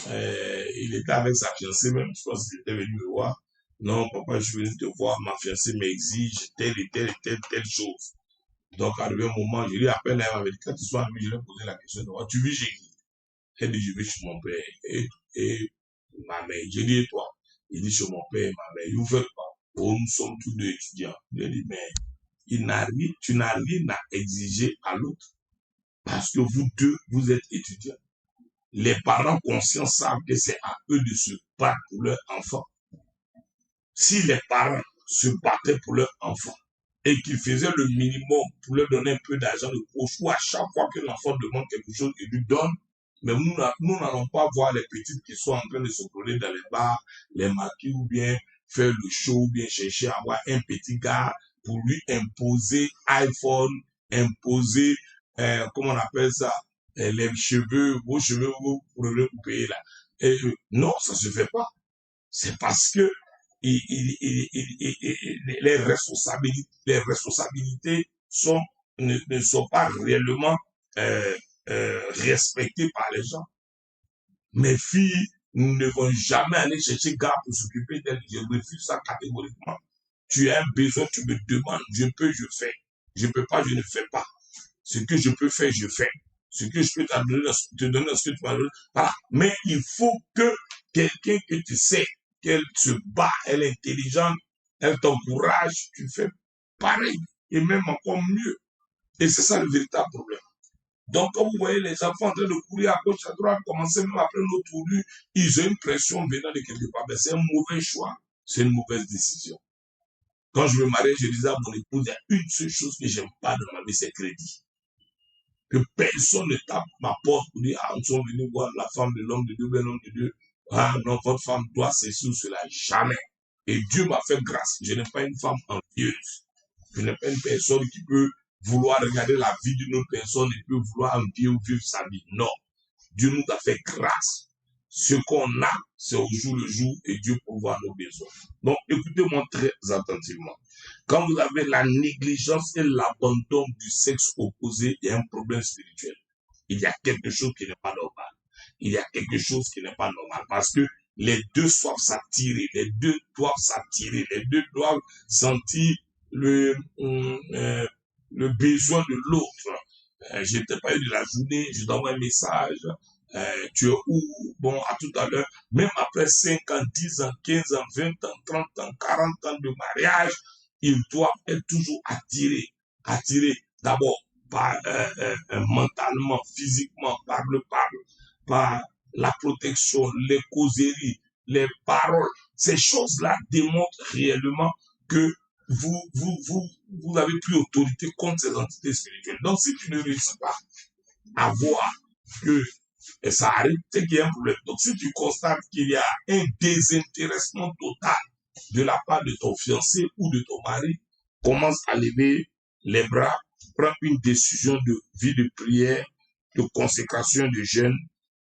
il était avec sa fiancée même, je pense qu'il était venu me voir. Non, papa, je suis venu te voir, ma fiancée m'exige telle et telle et telle chose. Donc, arrivé un moment, je lui appelle, elle m'avait dit, quand tu sois arrivé, je lui ai posé la question, tu vis chez qui? Elle dit, je vis chez mon père et ma mère. J'ai dit, et toi? Il dit, chez mon père et ma mère. Vous faites quoi? Oh, nous sommes tous deux étudiants. Je lui ai dit, mais tu n'as rien à exiger à l'autre. Parce que vous deux, vous êtes étudiants. Les parents conscients savent que c'est à eux de se battre pour leur enfant. Si les parents se battaient pour leur enfant et qu'ils faisaient le minimum pour leur donner un peu d'argent de poche, ou à chaque fois que l'enfant demande quelque chose, ils lui donnent, mais nous n'allons pas voir les petites qui sont en train de se coller dans les bars, les maquis ou bien faire le show ou bien chercher à avoir un petit gars pour lui imposer iPhone, imposer, comment on appelle ça, les cheveux, vos cheveux, vous pourrez vous payer là. Non, ça se fait pas. C'est parce que les responsabilités ne sont pas réellement respectées par les gens. Mes filles ne vont jamais aller chercher gars pour s'occuper d'elles. Je refuse ça catégoriquement. Tu as un besoin, tu me demandes, je peux, je fais. Je peux pas, je ne fais pas. Ce que je peux faire, je fais. Ce que je peux te donner, ce que tu m'as donné. Voilà. Mais il faut que quelqu'un que tu sais qu'elle se bat, elle est intelligente, elle t'encourage, tu fais pareil. Et même encore mieux. Et c'est ça le véritable problème. Donc, quand vous voyez les enfants en train de courir à gauche, à droite, commencer même après notre tournure, ils ont une pression venant de quelque part. Ben, c'est un mauvais choix. C'est une mauvaise décision. Quand je me mariais, je disais à mon épouse, il y a une seule chose que j'aime pas dans ma vie, c'est crédit. Que personne ne tape ma porte pour dire, ah, nous sommes venus voir la femme de l'homme de Dieu, ben l'homme de Dieu. Ah, non, votre femme doit ceci ou cela. Jamais. Et Dieu m'a fait grâce. Je n'ai pas une femme envieuse. Je n'ai pas une personne qui peut vouloir regarder la vie d'une autre personne et peut vouloir envier ou vivre sa vie. Non. Dieu nous a fait grâce. Ce qu'on a, c'est au jour le jour et Dieu pourvoit nos besoins. Donc, écoutez-moi très attentivement. Quand vous avez la négligence et l'abandon du sexe opposé, il y a un problème spirituel. Il y a quelque chose qui n'est pas normal. Il y a quelque chose qui n'est pas normal parce que les deux doivent s'attirer, les deux doivent s'attirer, les deux doivent sentir le besoin de l'autre. Je t'ai pas eu de la journée, je t'envoie un message, tu es où? Bon, à tout à l'heure. Même après 5 ans, 10 ans, 15 ans, 20 ans, 30 ans, 40 ans de mariage, ils doivent être toujours attirés d'abord par mentalement, physiquement, par la protection, les causeries, les paroles. Ces choses-là démontrent réellement que vous avez pris autorité contre ces entités spirituelles. Donc, si tu ne réussis pas à voir que ça arrive, c'est qu'il y a un problème. Donc, si tu constates qu'il y a un désintéressement total de la part de ton fiancé ou de ton mari, commence à lever les bras, prends une décision de vie de prière, de consécration, de jeûne,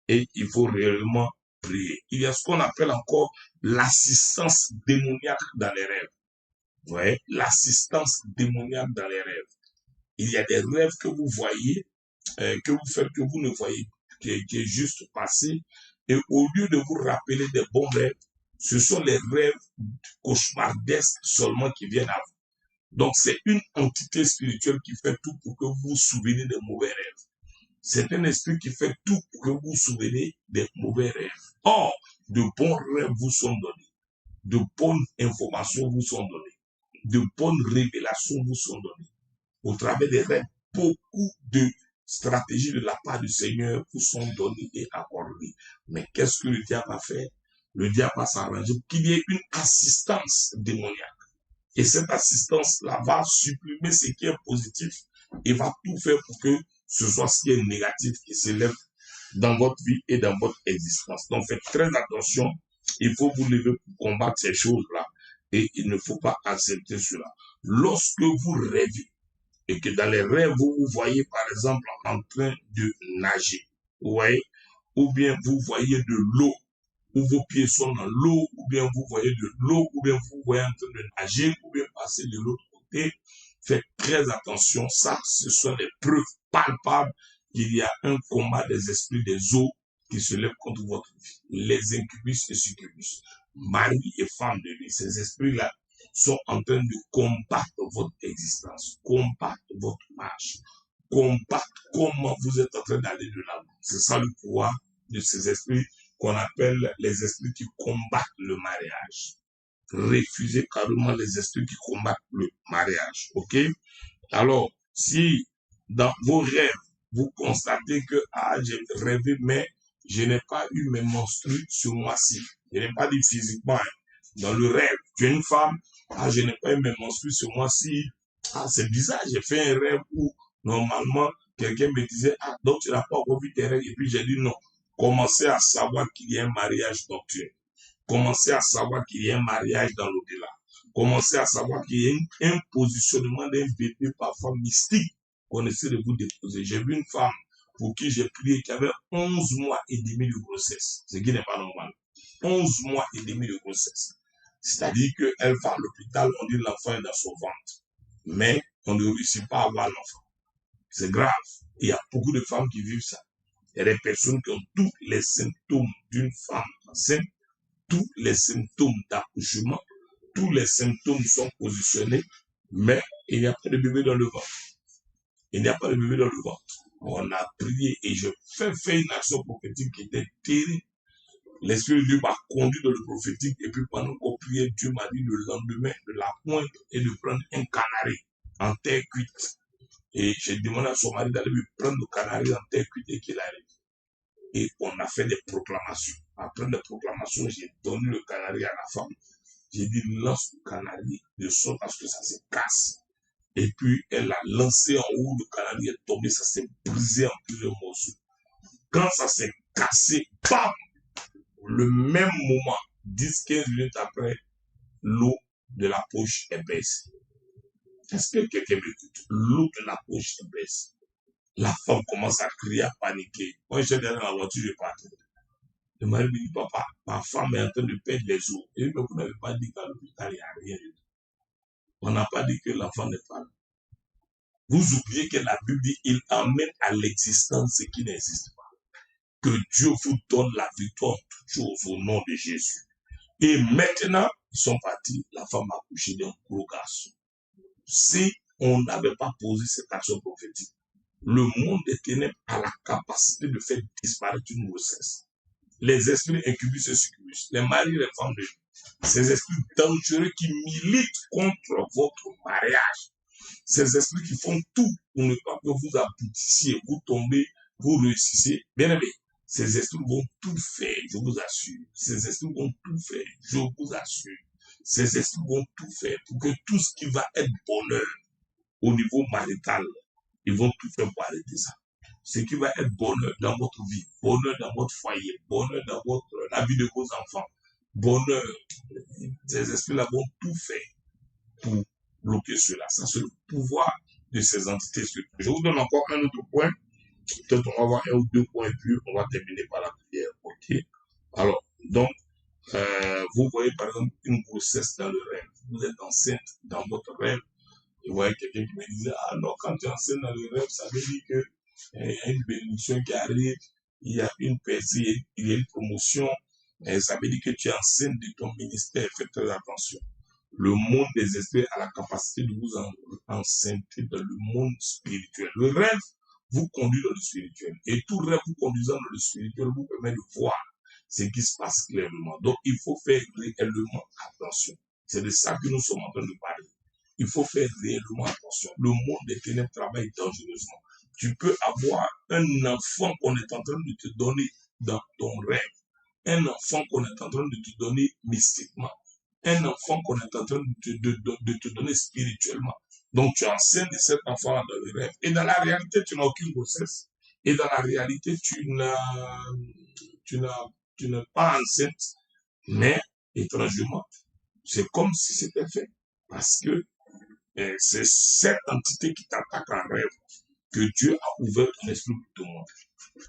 et il faut réellement prier. Il y a ce qu'on appelle encore l'assistance démoniaque dans les rêves. Ouais, l'assistance démoniaque dans les rêves. Il y a des rêves que vous voyez, que vous faites, que vous ne voyez, qui est juste passé, Et au lieu de vous rappeler des bons rêves, ce sont les rêves cauchemardesques seulement qui viennent à vous. Donc, c'est une entité spirituelle qui fait tout pour que vous vous souveniez des mauvais rêves. C'est un esprit qui fait tout pour que vous vous souveniez des mauvais rêves. Or, de bons rêves vous sont donnés. De bonnes informations vous sont données. De bonnes révélations vous sont données. Au travers des rêves, beaucoup de stratégies de la part du Seigneur vous sont données et accordées. Mais qu'est-ce que le diable a fait? Le diable va s'arranger pour qu'il y ait une assistance démoniaque. Et cette assistance-là va supprimer ce qui est positif et va tout faire pour que ce soit ce qui est négatif qui s'élève dans votre vie et dans votre existence. Donc faites très attention, il faut vous lever pour combattre ces choses-là et il ne faut pas accepter cela. Lorsque vous rêvez et que dans les rêves, vous vous voyez par exemple en train de nager, vous voyez, ou bien vous voyez de l'eau, ou vos pieds sont dans l'eau, ou bien vous voyez de l'eau, ou bien vous voyez en train de nager, ou bien passer de l'autre côté, faites très attention, ça, ce sont des preuves palpables qu'il y a un combat des esprits des eaux qui se lève contre votre vie. Les incubus et succubus, mari et femme de vie, ces esprits-là sont en train de combattre votre existence, combattre votre marche, combattre comment vous êtes en train d'aller de l'avant. C'est ça le pouvoir de ces esprits qu'on appelle les esprits qui combattent le mariage. Refusez carrément les esprits qui combattent le mariage. Ok? Alors, si dans vos rêves, vous constatez que j'ai rêvé, mais je n'ai pas eu mes menstrues ce mois-ci. Je n'ai pas dit physiquement. Dans le rêve, tu es une femme, je n'ai pas eu mes menstrues ce mois-ci. C'est bizarre, j'ai fait un rêve où normalement quelqu'un me disait, donc tu n'as pas encore vu tes rêves. Et puis j'ai dit non. Commencez à savoir qu'il y a un mariage nocturne. Commencez à savoir qu'il y a un mariage dans l'au-delà. Commencez à savoir qu'il y a un positionnement d'un bébé parfois mystique qu'on essaie de vous déposer. J'ai vu une femme pour qui j'ai prié qui avait 11 mois et demi de grossesse, ce qui n'est pas normal. 11 mois et demi de grossesse. C'est-à-dire qu'elle va à l'hôpital, on dit l'enfant est dans son ventre. Mais on ne réussit pas à avoir l'enfant. C'est grave. Il y a beaucoup de femmes qui vivent ça. Il y a des personnes qui ont tous les symptômes d'une femme enceinte, tous les symptômes d'accouchement, tous les symptômes sont positionnés, mais il n'y a pas de bébé dans le ventre. Il n'y a pas de bébé dans le ventre. On a prié et je fais une action prophétique qui était terrible. L'Esprit de Dieu m'a conduit dans le prophétique et puis pendant qu'on priait, Dieu m'a dit le lendemain de la pointe et de prendre un canari en terre cuite. Et j'ai demandé à son mari d'aller lui prendre le canari en terre cuite et qu'il arrive. Et on a fait des proclamations. Après les proclamations, j'ai donné le canari à la femme. J'ai dit, lance le canari de sorte à ce que ça se casse. Et puis, elle a lancé en haut, le canari est tombé, ça s'est brisé en plusieurs morceaux. Quand ça s'est cassé, bam! Le même moment, 10-15 minutes après, l'eau de la poche est baissée. Est-ce que quelqu'un m'écoute? L'eau de la poche est baissée. La femme commence à crier, à paniquer. Moi, j'étais dans la voiture, je partais. Le mari me dit, papa, ma femme est en train de perdre les os. Et mais vous n'avez pas dit qu'à l'hôpital, il n'y a rien du tout. On n'a pas dit que l'enfant n'est pas là. Vous oubliez que la Bible dit, il amène à l'existence ce qui n'existe pas. Que Dieu vous donne la victoire en toutes choses au nom de Jésus. Et maintenant, ils sont partis, la femme a accouché d'un gros garçon. Si on n'avait pas posé cette action prophétique, le monde des ténèbres a la capacité de faire disparaître une grossesse. Les esprits incubus et succubus, les maris et les femmes de vie, ces esprits dangereux qui militent contre votre mariage, ces esprits qui font tout pour ne pas que vous aboutissiez, vous tombez, vous réussissiez. Bien aimé, ces esprits vont tout faire, je vous assure. Ces esprits vont tout faire, je vous assure. Ces esprits vont tout faire pour que tout ce qui va être bonheur au niveau marital, ils vont tout faire pour arrêter ça. Ce qui va être bonheur dans votre vie, bonheur dans votre foyer, bonheur dans la vie de vos enfants, bonheur. Ces esprits-là vont tout faire pour bloquer cela. Ça, c'est le pouvoir de ces entités. Je vous donne encore un autre point. Peut-être on va avoir un ou deux points et puis on va terminer par la prière. Ok. Alors, donc, vous voyez par exemple une grossesse dans le rêve. Vous êtes enceinte dans votre rêve. Et vous voyez quelqu'un qui me disait, ah non, quand tu es enceinte dans le rêve, ça veut dire que il y a une bénédiction qui arrive, il y a une percée, il y a une promotion, ça veut dire que tu es enceinte de ton ministère, faites très attention. Le monde des esprits a la capacité de vous enceinter dans le monde spirituel. Le rêve vous conduit dans le spirituel. Et tout rêve vous conduisant dans le spirituel vous permet de voir ce qui se passe clairement. Donc, il faut faire réellement attention. C'est de ça que nous sommes en train de parler. Il faut faire réellement attention. Le monde des ténèbres travaille dangereusement. Tu peux avoir un enfant qu'on est en train de te donner dans ton rêve. Un enfant qu'on est en train de te donner mystiquement. Un enfant qu'on est en train de te donner spirituellement. Donc, tu enseignes de cet enfant dans le rêve. Et dans la réalité, tu n'as aucune grossesse. Et dans la réalité, tu n'es pas enceinte. Mais, étrangement, c'est comme si c'était fait. Parce que c'est cette entité qui t'attaque en rêve que Dieu a ouvert ton esprit pour te montrer.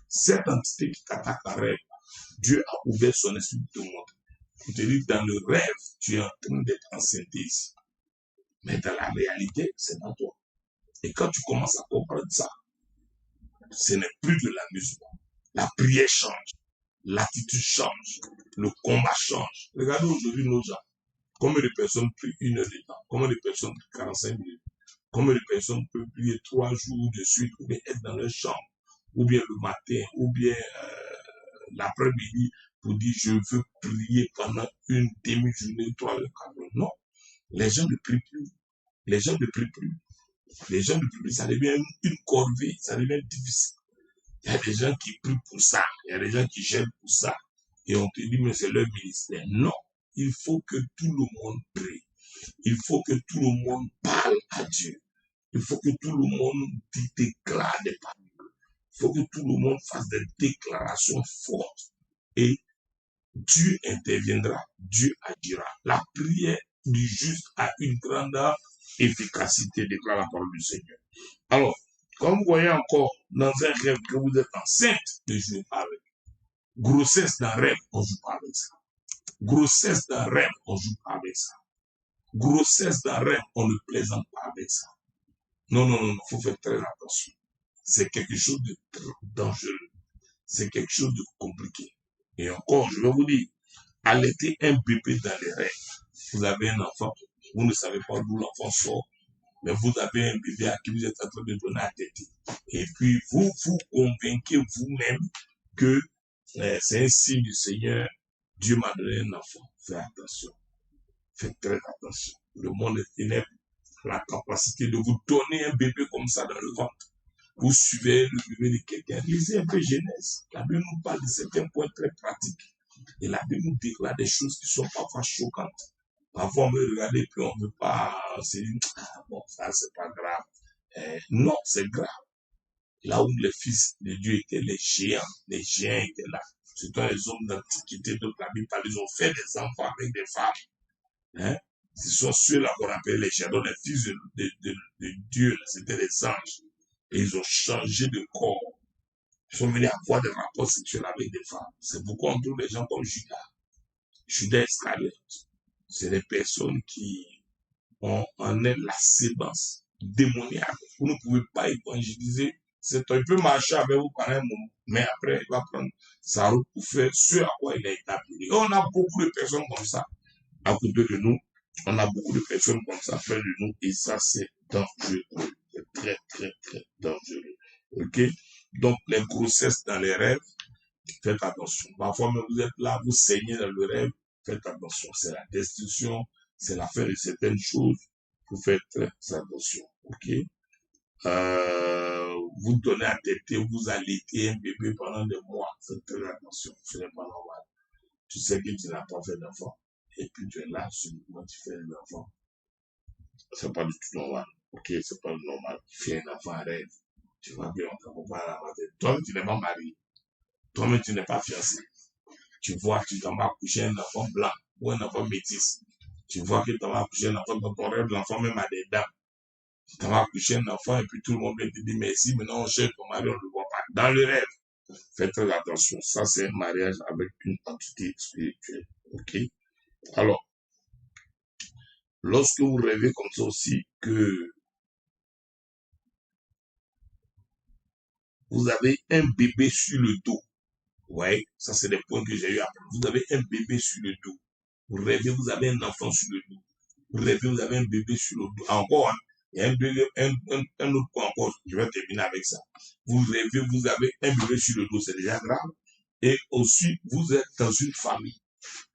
Cette entité qui t'attaque en rêve, Dieu a ouvert son esprit pour te montrer. Pour te dire, dans le rêve, tu es en train d'être enceinte ici. Mais dans la réalité, c'est pas toi. Et quand tu commences à comprendre ça, ce n'est plus de l'amusement. La prière change. L'attitude change. Le combat change. Regardez aujourd'hui nos gens. Combien de personnes prient 1 heure de temps? Combien de personnes prient 45 minutes? Combien de personnes peuvent prier 3 jours de suite ou bien être dans leur chambre? Ou bien le matin, ou bien l'après-midi pour dire je veux prier pendant une demi-journée, 3 heures, 4 heures. Non. Les gens ne prient plus. Les gens ne prient plus. Les gens ne prient plus. Ça devient une corvée. Ça devient difficile. Il y a des gens qui prient pour ça. Il y a des gens qui gênent pour ça. Et on te dit, mais c'est leur ministère. Non. Il faut que tout le monde prie. Il faut que tout le monde parle à Dieu. Il faut que tout le monde déclare des paroles. Il faut que tout le monde fasse des déclarations fortes. Et Dieu interviendra. Dieu agira. La prière du juste a une grande efficacité, déclare la parole du Seigneur. Alors, comme vous voyez encore dans un rêve que vous êtes enceinte, ne jouez pas avec. Grossesse d'un rêve, on ne joue pas avec ça. Grossesse d'un rêve, on ne joue pas avec ça. Grossesse d'un rêve, on ne plaisante pas avec ça. Non, non, non, il faut faire très attention. C'est quelque chose de très dangereux. C'est quelque chose de compliqué. Et encore, je vais vous dire, allaiter un bébé dans les rêves. Vous avez un enfant, vous ne savez pas d'où l'enfant sort, mais vous avez un bébé à qui vous êtes en train de donner à téter. Et puis, vous vous convainquez vous-même que c'est un signe du Seigneur. Dieu m'a donné un enfant. Faites attention. Faites très attention. Le monde des ténèbres a la capacité de vous donner un bébé comme ça dans le ventre. Vous suivez le bébé de quelqu'un. Lisez un peu Genèse. La Bible nous parle de certains points très pratiques. Et la Bible nous déclare des choses qui sont parfois choquantes. Parfois, on veut regarder, puis on ne veut pas se dire, ah bon, ça, c'est pas grave. Non, c'est grave. Là où les fils de Dieu étaient les géants étaient là. C'était les hommes d'antiquité, donc la Bible parle, ils ont fait des enfants avec des femmes. Hein? Ce sont ceux-là qu'on appelle les géants. Donc les fils de Dieu, c'était les anges. Et ils ont changé de corps. Ils sont venus avoir des rapports sexuels avec des femmes. C'est pourquoi on trouve des gens comme Judas Iscariote. C'est des personnes qui ont en elles la sémence démoniaque. Vous ne pouvez pas évangéliser. Il peut marcher avec vous pendant un moment, mais après, il va prendre sa route pour faire ce à quoi il a été appelé. Et on a beaucoup de personnes comme ça à côté de nous. On a beaucoup de personnes comme ça près de nous. Et ça, c'est dangereux. C'est très, très, très dangereux. OK? Donc, les grossesses dans les rêves, faites attention. Parfois, même vous êtes là, vous saignez dans le rêve, faites attention. C'est la destruction, c'est la fin de certaines choses. Vous faites très attention. OK? Vous donnez à téter, vous allaitez un bébé pendant des mois. Faites très attention. Ce n'est pas normal. Tu sais que tu n'as pas fait d'enfant. Et puis tu es là, subitement tu fais un enfant. C'est pas du tout normal. OK? C'est pas normal. Tu fais un enfant à rêve. Tu vois bien, on ne pas à la matin. Toi-même, tu n'es pas marié. Toi-même, tu n'es pas fiancé. Tu vois, tu t'en vas coucher un enfant blanc ou un enfant métis. Tu vois que tu vas coucher un enfant dans ton rêve, l'enfant même a des dents. Tu t'en vas coucher un enfant et puis tout le monde vient te dire merci, maintenant on cherche ton mari, on ne le voit pas. Dans le rêve, faites très attention. Ça, c'est un mariage avec une entité spirituelle. OK? Alors, lorsque vous rêvez comme ça aussi, que vous avez un bébé sur le dos, Ouais, ça c'est des points que j'ai eu à apprendre. Vous avez un bébé sur le dos. Vous rêvez, vous avez un enfant sur le dos. Vous rêvez, vous avez un bébé sur le dos. Encore, hein, il y a un autre point encore. Je vais terminer avec ça. Vous rêvez, vous avez un bébé sur le dos, c'est déjà grave. Et aussi, vous êtes dans une famille.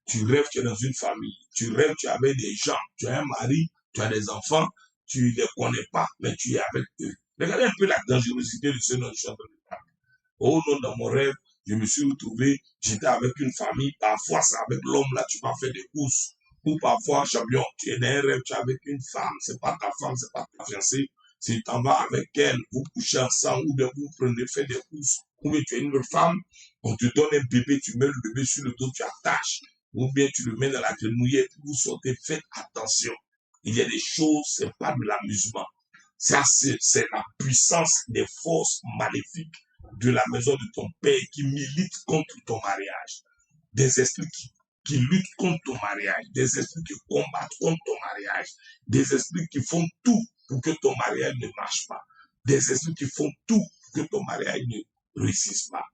Tu rêves, tu es dans une famille. Tu rêves, tu es avec des gens. Tu as un mari, tu as des enfants. Tu ne les connais pas, mais tu es avec eux. Regardez un peu la dangerosité de ce dont je suis en train de parler. Oh non, dans mon rêve, je me suis retrouvé, j'étais avec une famille. Parfois, c'est avec l'homme, là, tu vas faire des courses. Ou parfois, champion, tu es dans un rêve, tu es avec une femme. C'est pas ta femme, c'est pas ta fiancée. Si tu t'en vas avec elle, vous couchez ensemble, ou bien vous prenez, faire des courses. Ou bien tu es une femme, on te donne un bébé, tu mets le bébé sur le dos, tu attaches. Ou bien tu le mets dans la grenouillette, vous sortez, faites attention. Il y a des choses, c'est pas de l'amusement. Ça, c'est la puissance des forces maléfiques de la maison de ton père qui militent contre ton mariage. Des esprits qui luttent contre ton mariage. Des esprits qui combattent contre ton mariage. Des esprits qui font tout pour que ton mariage ne marche pas. Des esprits qui font tout pour que ton mariage ne réussisse pas.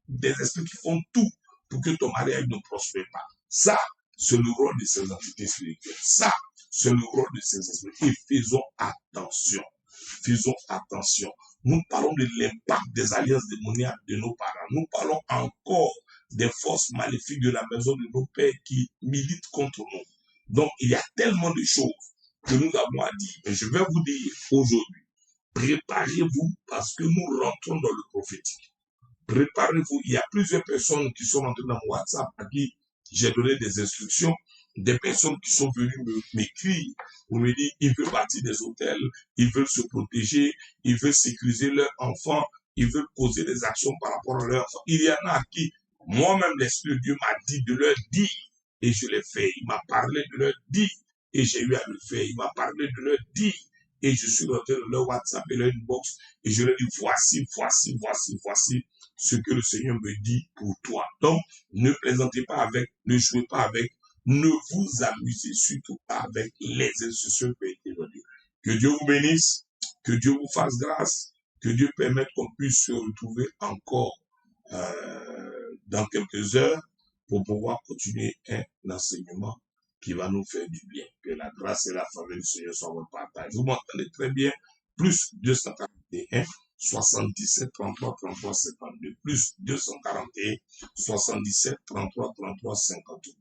Des esprits qui font tout pour que ton mariage ne prospère pas. Ça, c'est le rôle de ces entités spirituelles. Ça, c'est le rôle de ces esprits. Et faisons attention. Faisons attention. Nous parlons de l'impact des alliances démoniaques de nos parents. Nous parlons encore des forces maléfiques de la maison de nos pères qui militent contre nous. Donc, il y a tellement de choses que nous avons à dire. Et je vais vous dire aujourd'hui, préparez-vous parce que nous rentrons dans le prophétique. Préparez-vous. Il y a plusieurs personnes qui sont entrées dans mon WhatsApp à qui j'ai donné des instructions, des personnes qui sont venues m'écrire pour me dire ils veulent bâtir des hôtels, ils veulent se protéger, ils veulent sécuriser leurs enfants, ils veulent poser des actions par rapport à leurs enfants. Il y en a qui, moi-même, l'Esprit de Dieu m'a dit de leur dire et je l'ai fait. Il m'a parlé de leur dire et j'ai eu à le faire. Il m'a parlé de leur dire et je suis rentré dans leur WhatsApp et leur inbox et je leur dis voici ce que le Seigneur me dit pour toi. Donc, ne plaisantez pas avec, ne jouez pas avec, ne vous amusez surtout pas avec les instructions qui ont été données. Que Dieu vous bénisse, que Dieu vous fasse grâce, que Dieu permette qu'on puisse se retrouver encore dans quelques heures pour pouvoir continuer un enseignement qui va nous faire du bien. Que la grâce et la faveur du Seigneur soient votre partage. Vous m'entendez très bien. Plus 241 77 33 33 52 plus 241 77 33 33 52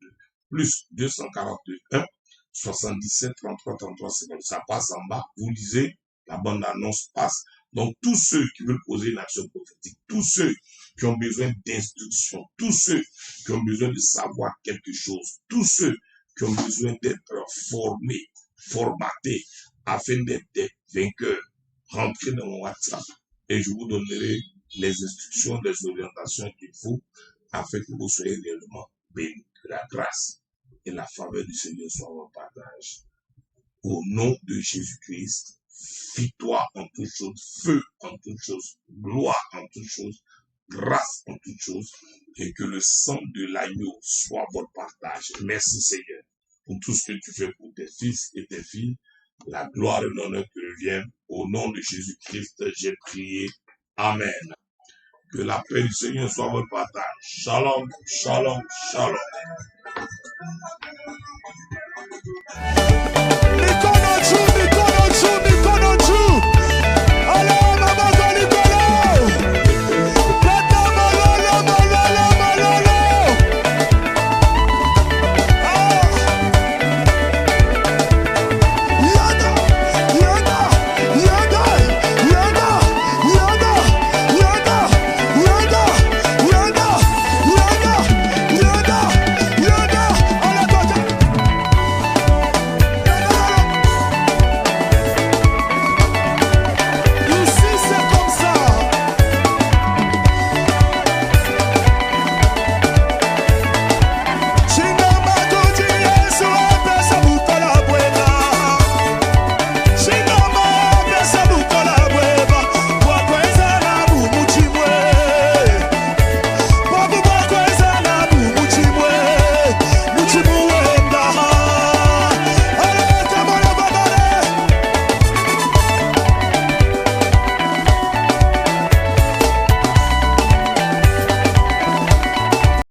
plus 241 77 33 33 52. Ça passe en bas, vous lisez, la bande annonce passe. Donc tous ceux qui veulent poser une action prophétique, tous ceux qui ont besoin d'instruction, tous ceux qui ont besoin de savoir quelque chose, tous ceux qui ont besoin d'être formés, formatés, afin d'être des vainqueurs, rentrez dans mon WhatsApp et je vous donnerai les instructions, les orientations qu'il faut afin que vous soyez réellement bénis. Que la grâce et la faveur du Seigneur soient en partage. Au nom de Jésus-Christ, victoire en toutes choses, feu en toutes choses, gloire en toutes choses, grâce en toutes choses, et que le sang de l'agneau soit votre partage. Merci Seigneur pour tout ce que tu fais pour tes fils et tes filles. La gloire et l'honneur te reviennent. Au nom de Jésus-Christ, j'ai prié. Amen. Que la paix du Seigneur soit votre partage. Shalom, shalom, shalom.